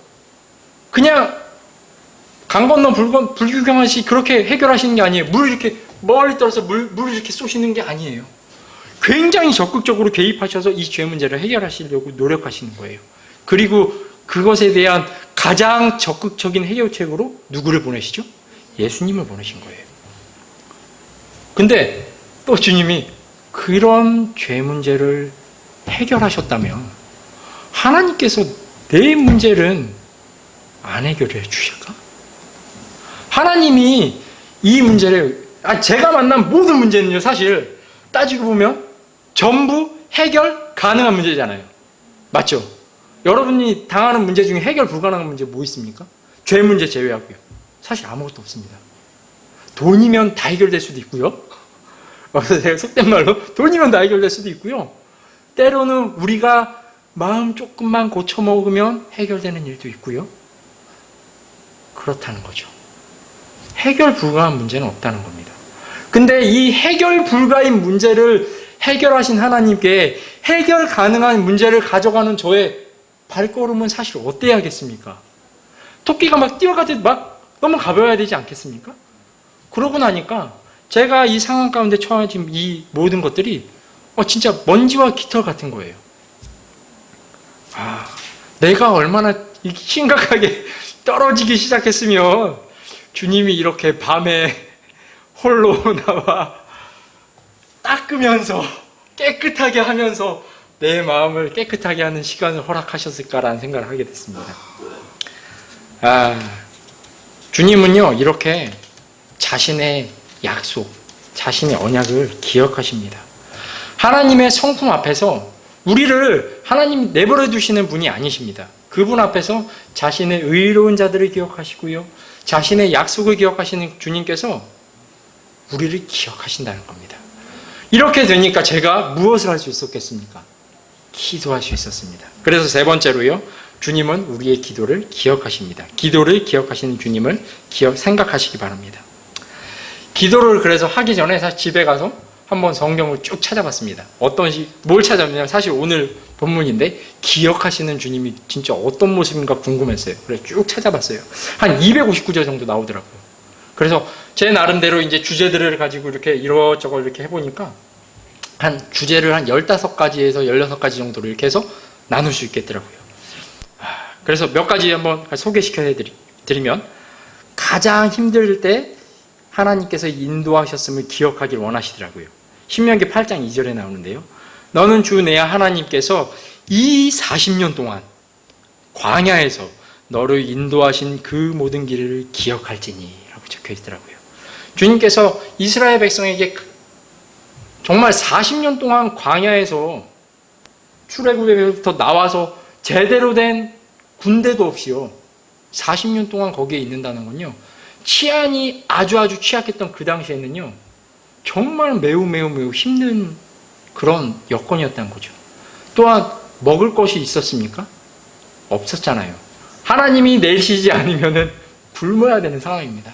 그냥 강 건너 불구경하시 그렇게 해결하시는 게 아니에요. 물 이렇게 멀리 떨어서 물을 이렇게 쏘시는 게 아니에요. 굉장히 적극적으로 개입하셔서 이 죄 문제를 해결하시려고 노력하시는 거예요. 그리고 그것에 대한 가장 적극적인 해결책으로 누구를 보내시죠? 예수님을 보내신 거예요. 근데 또 주님이 그런 죄 문제를 해결하셨다면 하나님께서 내 문제는 안 해결해 주실까? 하나님이 이 문제를, 제가 만난 모든 문제는요, 사실 따지고 보면 전부 해결 가능한 문제잖아요. 맞죠? 여러분이 당하는 문제 중에 해결 불가능한 문제 뭐 있습니까? 죄 문제 제외하고요. 사실 아무것도 없습니다. 돈이면 다 해결될 수도 있고요. 그래서 제가 속된 말로 돈이면 다 해결될 수도 있고요. 때로는 우리가 마음 조금만 고쳐먹으면 해결되는 일도 있고요. 그렇다는 거죠. 해결 불가한 문제는 없다는 겁니다. 근데 이 해결 불가인 문제를 해결하신 하나님께 해결 가능한 문제를 가져가는 저의 발걸음은 사실 어때야겠습니까? 토끼가 막 뛰어가듯 막 너무 가벼워야 되지 않겠습니까? 그러고 나니까 제가 이 상황 가운데 처해진 이 모든 것들이 진짜 먼지와 깃털 같은 거예요. 내가 얼마나 심각하게 떨어지기 시작했으면 주님이 이렇게 밤에 홀로 나와 닦으면서 깨끗하게 하면서 내 마음을 깨끗하게 하는 시간을 허락하셨을까라는 생각을 하게 됐습니다. 주님은요, 이렇게 자신의 약속, 자신의 언약을 기억하십니다. 하나님의 성품 앞에서 우리를 하나님 내버려 두시는 분이 아니십니다. 그분 앞에서 자신의 의로운 자들을 기억하시고요, 자신의 약속을 기억하시는 주님께서 우리를 기억하신다는 겁니다. 이렇게 되니까 제가 무엇을 할 수 있었겠습니까? 기도할 수 있었습니다. 그래서 세 번째로요, 주님은 우리의 기도를 기억하십니다. 기도를 기억하시는 주님을 생각하시기 바랍니다. 기도를 그래서 하기 전에 사실 집에 가서 한번 성경을 쭉 찾아봤습니다. 뭘 찾았냐면 사실 오늘 본문인데 기억하시는 주님이 진짜 어떤 모습인가 궁금했어요. 그래서 쭉 찾아봤어요. 한 259절 정도 나오더라고요. 그래서 제 나름대로 이제 주제들을 가지고 이렇게 이것저것 이렇게 해보니까 주제를 한 15가지에서 16가지 정도로 이렇게 해서 나눌 수 있겠더라고요. 그래서 몇 가지 한번 소개시켜 드리면, 가장 힘들 때 하나님께서 인도하셨음을 기억하길 원하시더라고요. 신명기 8장 2절에 나오는데요. 너는 주 내 하나님께서 이 40년 동안 광야에서 너를 인도하신 그 모든 길을 기억할지니 라고 적혀 있더라고요. 주님께서 이스라엘 백성에게 정말 40년 동안 광야에서 출애굽에부터 나와서 제대로 된 군대도 없이요, 40년 동안 거기에 있는다는 건요, 치안이 아주 취약했던 그 당시에는요, 정말 매우 힘든 그런 여건이었다는 거죠. 또한 먹을 것이 있었습니까? 없었잖아요. 하나님이 내시지 않으면 굶어야 되는 상황입니다.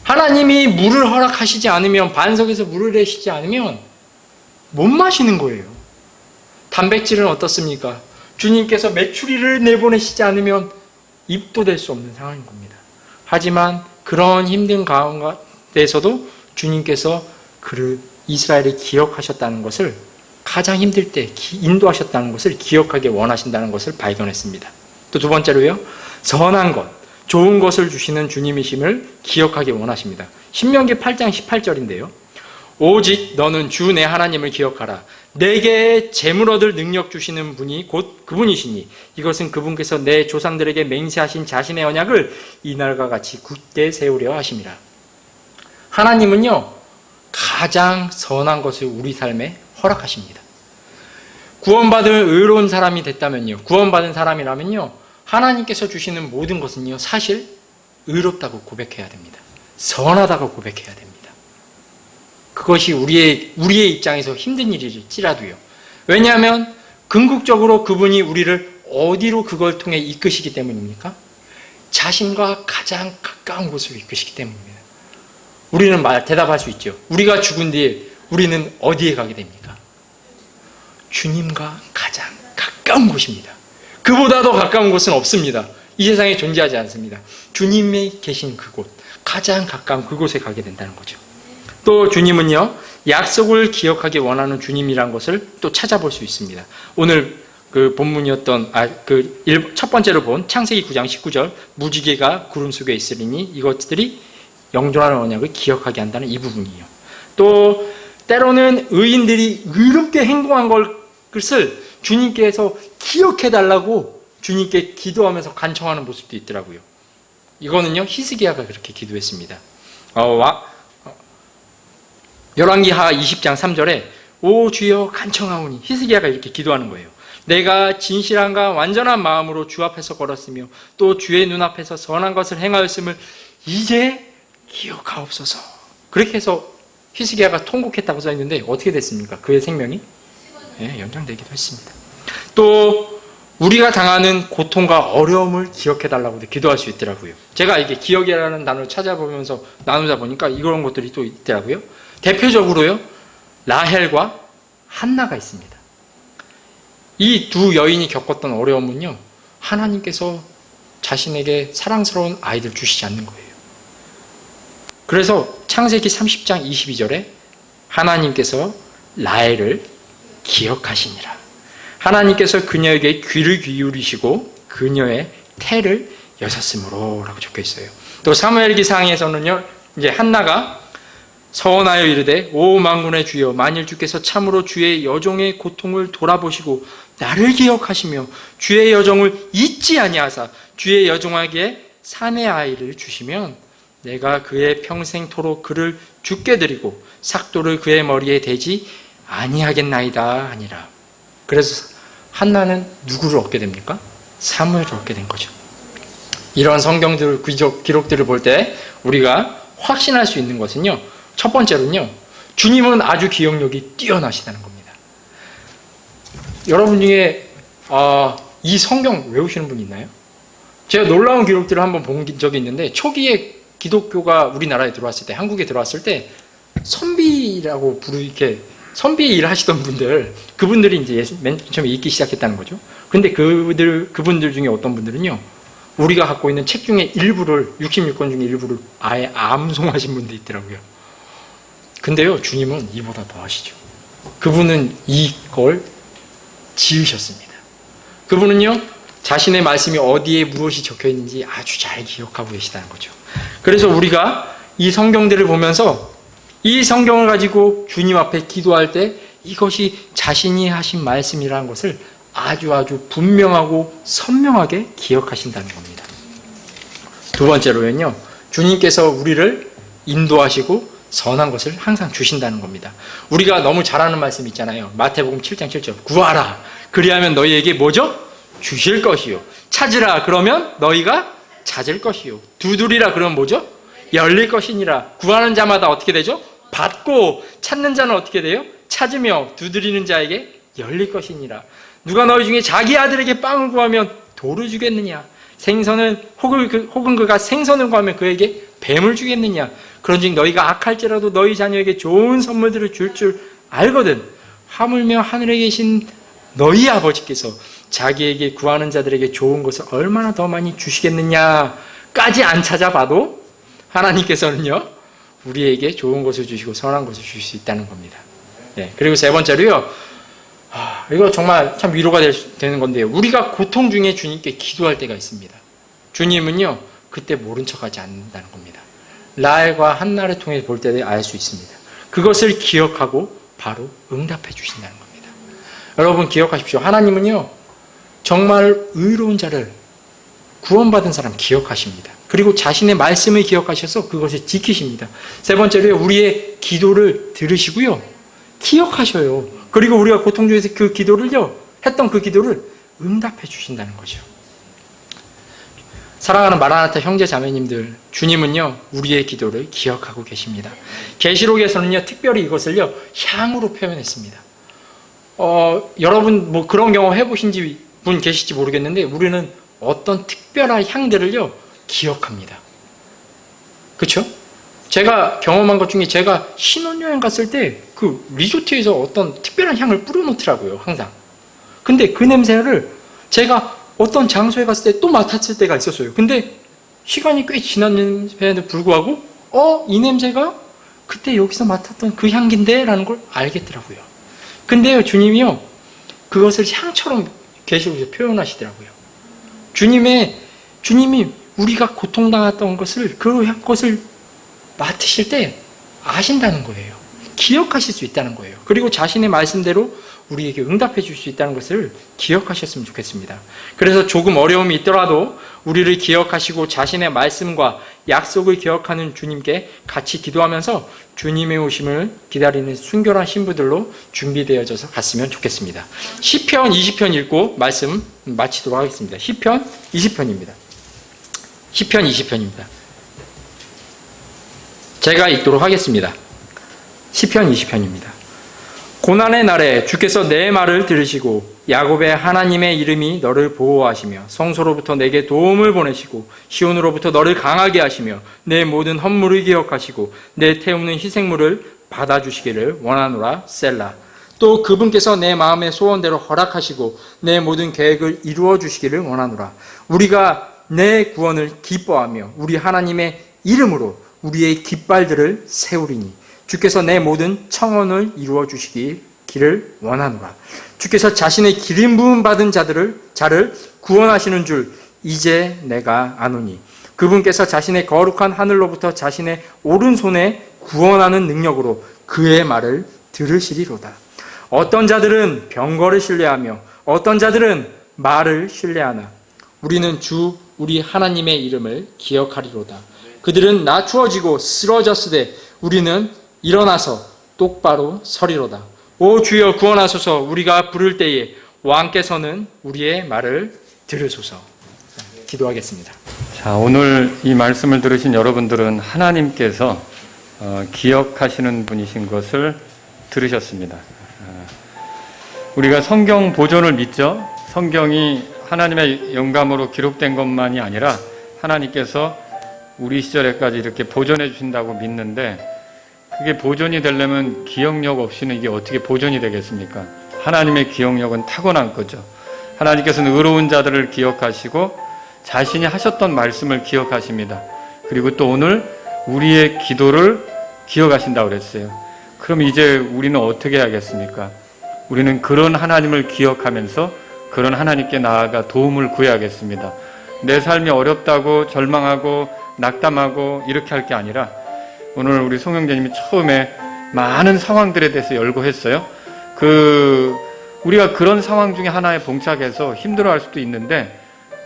하나님이 물을 허락하시지 않으면, 반석에서 물을 내시지 않으면 못 마시는 거예요. 단백질은 어떻습니까? 주님께서 메추리를 내보내시지 않으면 입도 될 수 없는 상황인 겁니다. 하지만 그런 힘든 가운데서도 주님께서 이스라엘을 기억하셨다는 것을, 가장 힘들 때 인도하셨다는 것을 기억하게 원하신다는 것을 발견했습니다. 또 두 번째로요, 선한 것, 좋은 것을 주시는 주님이심을 기억하게 원하십니다. 신명기 8장 18절인데요. 오직 너는 주 내 하나님을 기억하라. 내게 재물 얻을 능력 주시는 분이 곧 그분이시니 이것은 그분께서 내 조상들에게 맹세하신 자신의 언약을 이날과 같이 굳게 세우려 하심이라. 하나님은요, 가장 선한 것을 우리 삶에 허락하십니다. 구원받은 의로운 사람이 됐다면요, 구원받은 사람이라면요, 하나님께서 주시는 모든 것은요, 사실 의롭다고 고백해야 됩니다. 선하다고 고백해야 됩니다. 그것이 우리의 입장에서 힘든 일일지라도요. 왜냐하면 궁극적으로 그분이 우리를 어디로 그걸 통해 이끄시기 때문입니까? 자신과 가장 가까운 곳으로 이끄시기 때문입니다. 우리는 대답할 수 있죠. 우리가 죽은 뒤에 우리는 어디에 가게 됩니까? 주님과 가장 가까운 곳입니다. 그보다 더 가까운 곳은 없습니다. 이 세상에 존재하지 않습니다. 주님이 계신 그곳, 가장 가까운 그곳에 가게 된다는 거죠. 또 주님은요, 약속을 기억하기 원하는 주님이라는 것을 또 찾아볼 수 있습니다. 오늘 그 본문이었던 첫 번째로 본 창세기 9장 19절, 무지개가 구름 속에 있으리니 이것들이 영존하는 언약을 기억하게 한다는 이 부분이에요. 또 때로는 의인들이 의롭게 행동한 것을 주님께서 기억해달라고 주님께 기도하면서 간청하는 모습도 있더라고요. 이거는요, 히스기야가 그렇게 기도했습니다. 열왕기하 20장 3절에 오 주여 간청하오니, 히스기야가 이렇게 기도하는 거예요. 내가 진실함과 완전한 마음으로 주 앞에서 걸었으며 또 주의 눈앞에서 선한 것을 행하였음을 이제 기억하옵소서. 그렇게 해서 히스기야가 통곡했다고 써있는데 어떻게 됐습니까? 그의 생명이 연장되기도 했습니다. 또 우리가 당하는 고통과 어려움을 기억해달라고 기도할 수 있더라고요. 제가 이게 기억이라는 단어를 찾아보면서 나누다 보니까 이런 것들이 또 있더라고요. 대표적으로요, 라헬과 한나가 있습니다. 이 두 여인이 겪었던 어려움은요, 하나님께서 자신에게 사랑스러운 아이들 주시지 않는 거예요. 그래서 창세기 30장 22절에 하나님께서 라헬을 기억하시니라. 하나님께서 그녀에게 귀를 기울이시고 그녀의 태를 여셨으므로 라고 적혀 있어요. 또 사무엘기상에서는요, 이제 한나가 서원하여 이르되 오 만군의 주여, 만일 주께서 참으로 주의 여종의 고통을 돌아보시고 나를 기억하시며 주의 여종을 잊지 아니하사 주의 여종에게 사내 아이를 주시면 내가 그의 평생토록 그를 죽게 드리고 삭도를 그의 머리에 대지 아니하겠나이다 하니라. 그래서 한나는 누구를 얻게 됩니까? 사무엘을 얻게 된 거죠. 이런 성경들 기록들을 볼 때 우리가 확신할 수 있는 것은요, 첫 번째로는요, 주님은 아주 기억력이 뛰어나시다는 겁니다. 여러분 중에 이 성경 외우시는 분 있나요? 제가 놀라운 기록들을 한번 본 적이 있는데, 초기에 기독교가 우리나라에 들어왔을 때, 한국에 들어왔을 때 선비라고 이렇게 선비 일을 하시던 분들, 그분들이 이제 맨 처음에 읽기 시작했다는 거죠. 근데 그분들 중에 어떤 분들은요, 우리가 갖고 있는 책 중에 일부를, 66권 중에 일부를 아예 암송하신 분도 있더라고요. 근데요, 주님은 이보다 더 하시죠. 그분은 이걸 지으셨습니다. 그분은요, 자신의 말씀이 어디에 무엇이 적혀 있는지 아주 잘 기억하고 계시다는 거죠. 그래서 우리가 이 성경들을 보면서 이 성경을 가지고 주님 앞에 기도할 때 이것이 자신이 하신 말씀이라는 것을 아주 분명하고 선명하게 기억하신다는 겁니다. 두 번째로는요, 주님께서 우리를 인도하시고 선한 것을 항상 주신다는 겁니다. 우리가 너무 잘 아는 말씀 있잖아요. 마태복음 7장 7절, 구하라 그리하면 너희에게 뭐죠? 주실 것이요. 찾으라 그러면 너희가 찾을 것이요. 두드리라 그러면 뭐죠? 열릴 것이니라. 구하는 자마다 어떻게 되죠? 받고, 찾는 자는 어떻게 돼요? 찾으며, 두드리는 자에게 열릴 것이니라. 누가 너희 중에 자기 아들에게 빵을 구하면 돌을 주겠느냐? 생선은 혹은 그가 생선을 구하면 그에게 뱀을 주겠느냐? 그런즉 너희가 악할지라도 너희 자녀에게 좋은 선물들을 줄 알거든. 하물며 하늘에 계신 너희 아버지께서 자기에게 구하는 자들에게 좋은 것을 얼마나 더 많이 주시겠느냐까지 안 찾아봐도 하나님께서는요, 우리에게 좋은 것을 주시고 선한 것을 주실 수 있다는 겁니다. 네, 그리고 세 번째로요, 이거 정말 참 위로가 되는 건데요, 우리가 고통 중에 주님께 기도할 때가 있습니다. 주님은요, 그때 모른 척하지 않는다는 겁니다. 라헬과 한나를 통해 볼 때 알 수 있습니다. 그것을 기억하고 바로 응답해 주신다는 겁니다. 여러분 기억하십시오. 하나님은요, 정말 의로운 자를, 구원받은 사람 기억하십니다. 그리고 자신의 말씀을 기억하셔서 그것을 지키십니다. 세 번째로 우리의 기도를 들으시고요, 기억하셔요. 그리고 우리가 고통 중에서 그 기도를요, 했던 그 기도를 응답해 주신다는 거죠. 사랑하는 마라나타 형제 자매님들, 주님은요 우리의 기도를 기억하고 계십니다. 계시록에서는요 특별히 이것을요 향으로 표현했습니다. 여러분 뭐 그런 경험 해보신 분 계실지 모르겠는데 우리는 어떤 특별한 향들을요 기억합니다. 그렇죠? 제가 경험한 것 중에 제가 신혼여행 갔을 때 그 리조트에서 어떤 특별한 향을 뿌려놓더라고요, 항상. 근데 그 냄새를 제가 어떤 장소에 갔을 때 또 맡았을 때가 있었어요. 근데 시간이 꽤 지났는데도 불구하고 이 냄새가 그때 여기서 맡았던 그 향기인데 라는 걸 알겠더라고요. 근데요 주님이요 그것을 향처럼 계시록에서 표현하시더라고요. 주님이 우리가 고통당했던 그것을 맡으실 때 아신다는 거예요. 기억하실 수 있다는 거예요. 그리고 자신의 말씀대로 우리에게 응답해 줄 수 있다는 것을 기억하셨으면 좋겠습니다. 그래서 조금 어려움이 있더라도 우리를 기억하시고 자신의 말씀과 약속을 기억하는 주님께 같이 기도하면서 주님의 오심을 기다리는 순결한 신부들로 준비되어져서 갔으면 좋겠습니다. 시편 20편 읽고 말씀 마치도록 하겠습니다. 시편 20편입니다. 시편 20편입니다. 제가 읽도록 하겠습니다. 시편 20편입니다. 고난의 날에 주께서 내 말을 들으시고 야곱의 하나님의 이름이 너를 보호하시며 성소로부터 내게 도움을 보내시고 시온으로부터 너를 강하게 하시며 내 모든 헌물을 기억하시고 내 태우는 희생물을 받아주시기를 원하노라. 셀라. 또 그분께서 내 마음의 소원대로 허락하시고 내 모든 계획을 이루어 주시기를 원하노라. 우리가 내 구원을 기뻐하며 우리 하나님의 이름으로 우리의 깃발들을 세우리니 주께서 내 모든 청원을 이루어 주시기를 원하노라. 주께서 자신의 기름 부음 받은 자를 구원하시는 줄 이제 내가 아노니 그분께서 자신의 거룩한 하늘로부터 자신의 오른손에 구원하는 능력으로 그의 말을 들으시리로다. 어떤 자들은 병거를 신뢰하며 어떤 자들은 말을 신뢰하나 우리는 주 우리 하나님의 이름을 기억하리로다. 그들은 낮추어지고 쓰러졌으되 우리는 일어나서 똑바로 서리로다. 오 주여 구원하소서. 우리가 부를 때에 왕께서는 우리의 말을 들으소서. 기도하겠습니다. 자, 오늘 이 말씀을 들으신 여러분들은 하나님께서 기억하시는 분이신 것을 들으셨습니다. 우리가 성경 보존을 믿죠. 성경이 하나님의 영감으로 기록된 것만이 아니라 하나님께서 우리 시절에까지 이렇게 보존해 주신다고 믿는데 그게 보존이 되려면 기억력 없이는 이게 어떻게 보존이 되겠습니까? 하나님의 기억력은 타고난 거죠. 하나님께서는 의로운 자들을 기억하시고 자신이 하셨던 말씀을 기억하십니다. 그리고 또 오늘 우리의 기도를 기억하신다고 그랬어요. 그럼 이제 우리는 어떻게 해야겠습니까? 우리는 그런 하나님을 기억하면서 그런 하나님께 나아가 도움을 구해야겠습니다. 내 삶이 어렵다고 절망하고 낙담하고 이렇게 할 게 아니라 오늘 우리 송영재님이 처음에 많은 상황들에 대해서 열거했어요. 우리가 그런 상황 중에 하나에 봉착해서 힘들어할 수도 있는데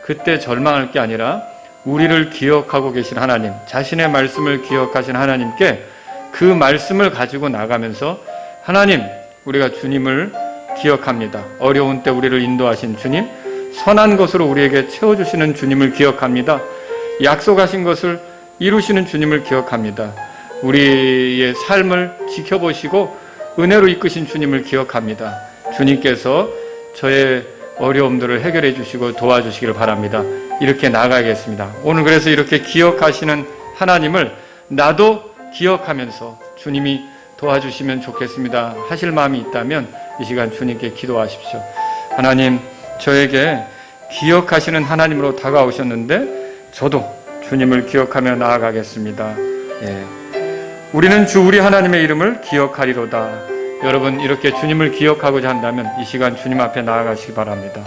그때 절망할 게 아니라 우리를 기억하고 계신 하나님, 자신의 말씀을 기억하신 하나님께 그 말씀을 가지고 나가면서 하나님, 우리가 주님을 기억합니다. 어려운 때 우리를 인도하신 주님, 선한 것으로 우리에게 채워주시는 주님을 기억합니다. 약속하신 것을 이루시는 주님을 기억합니다. 우리의 삶을 지켜보시고 은혜로 이끄신 주님을 기억합니다. 주님께서 저의 어려움들을 해결해 주시고 도와주시기를 바랍니다. 이렇게 나가야겠습니다. 오늘 그래서 이렇게 기억하시는 하나님을 나도 기억하면서 주님이 도와주시면 좋겠습니다 하실 마음이 있다면 이 시간 주님께 기도하십시오. 하나님, 저에게 기억하시는 하나님으로 다가오셨는데 저도 주님을 기억하며 나아가겠습니다. 우리는 주 우리 하나님의 이름을 기억하리로다. 여러분 이렇게 주님을 기억하고자 한다면 이 시간 주님 앞에 나아가시기 바랍니다.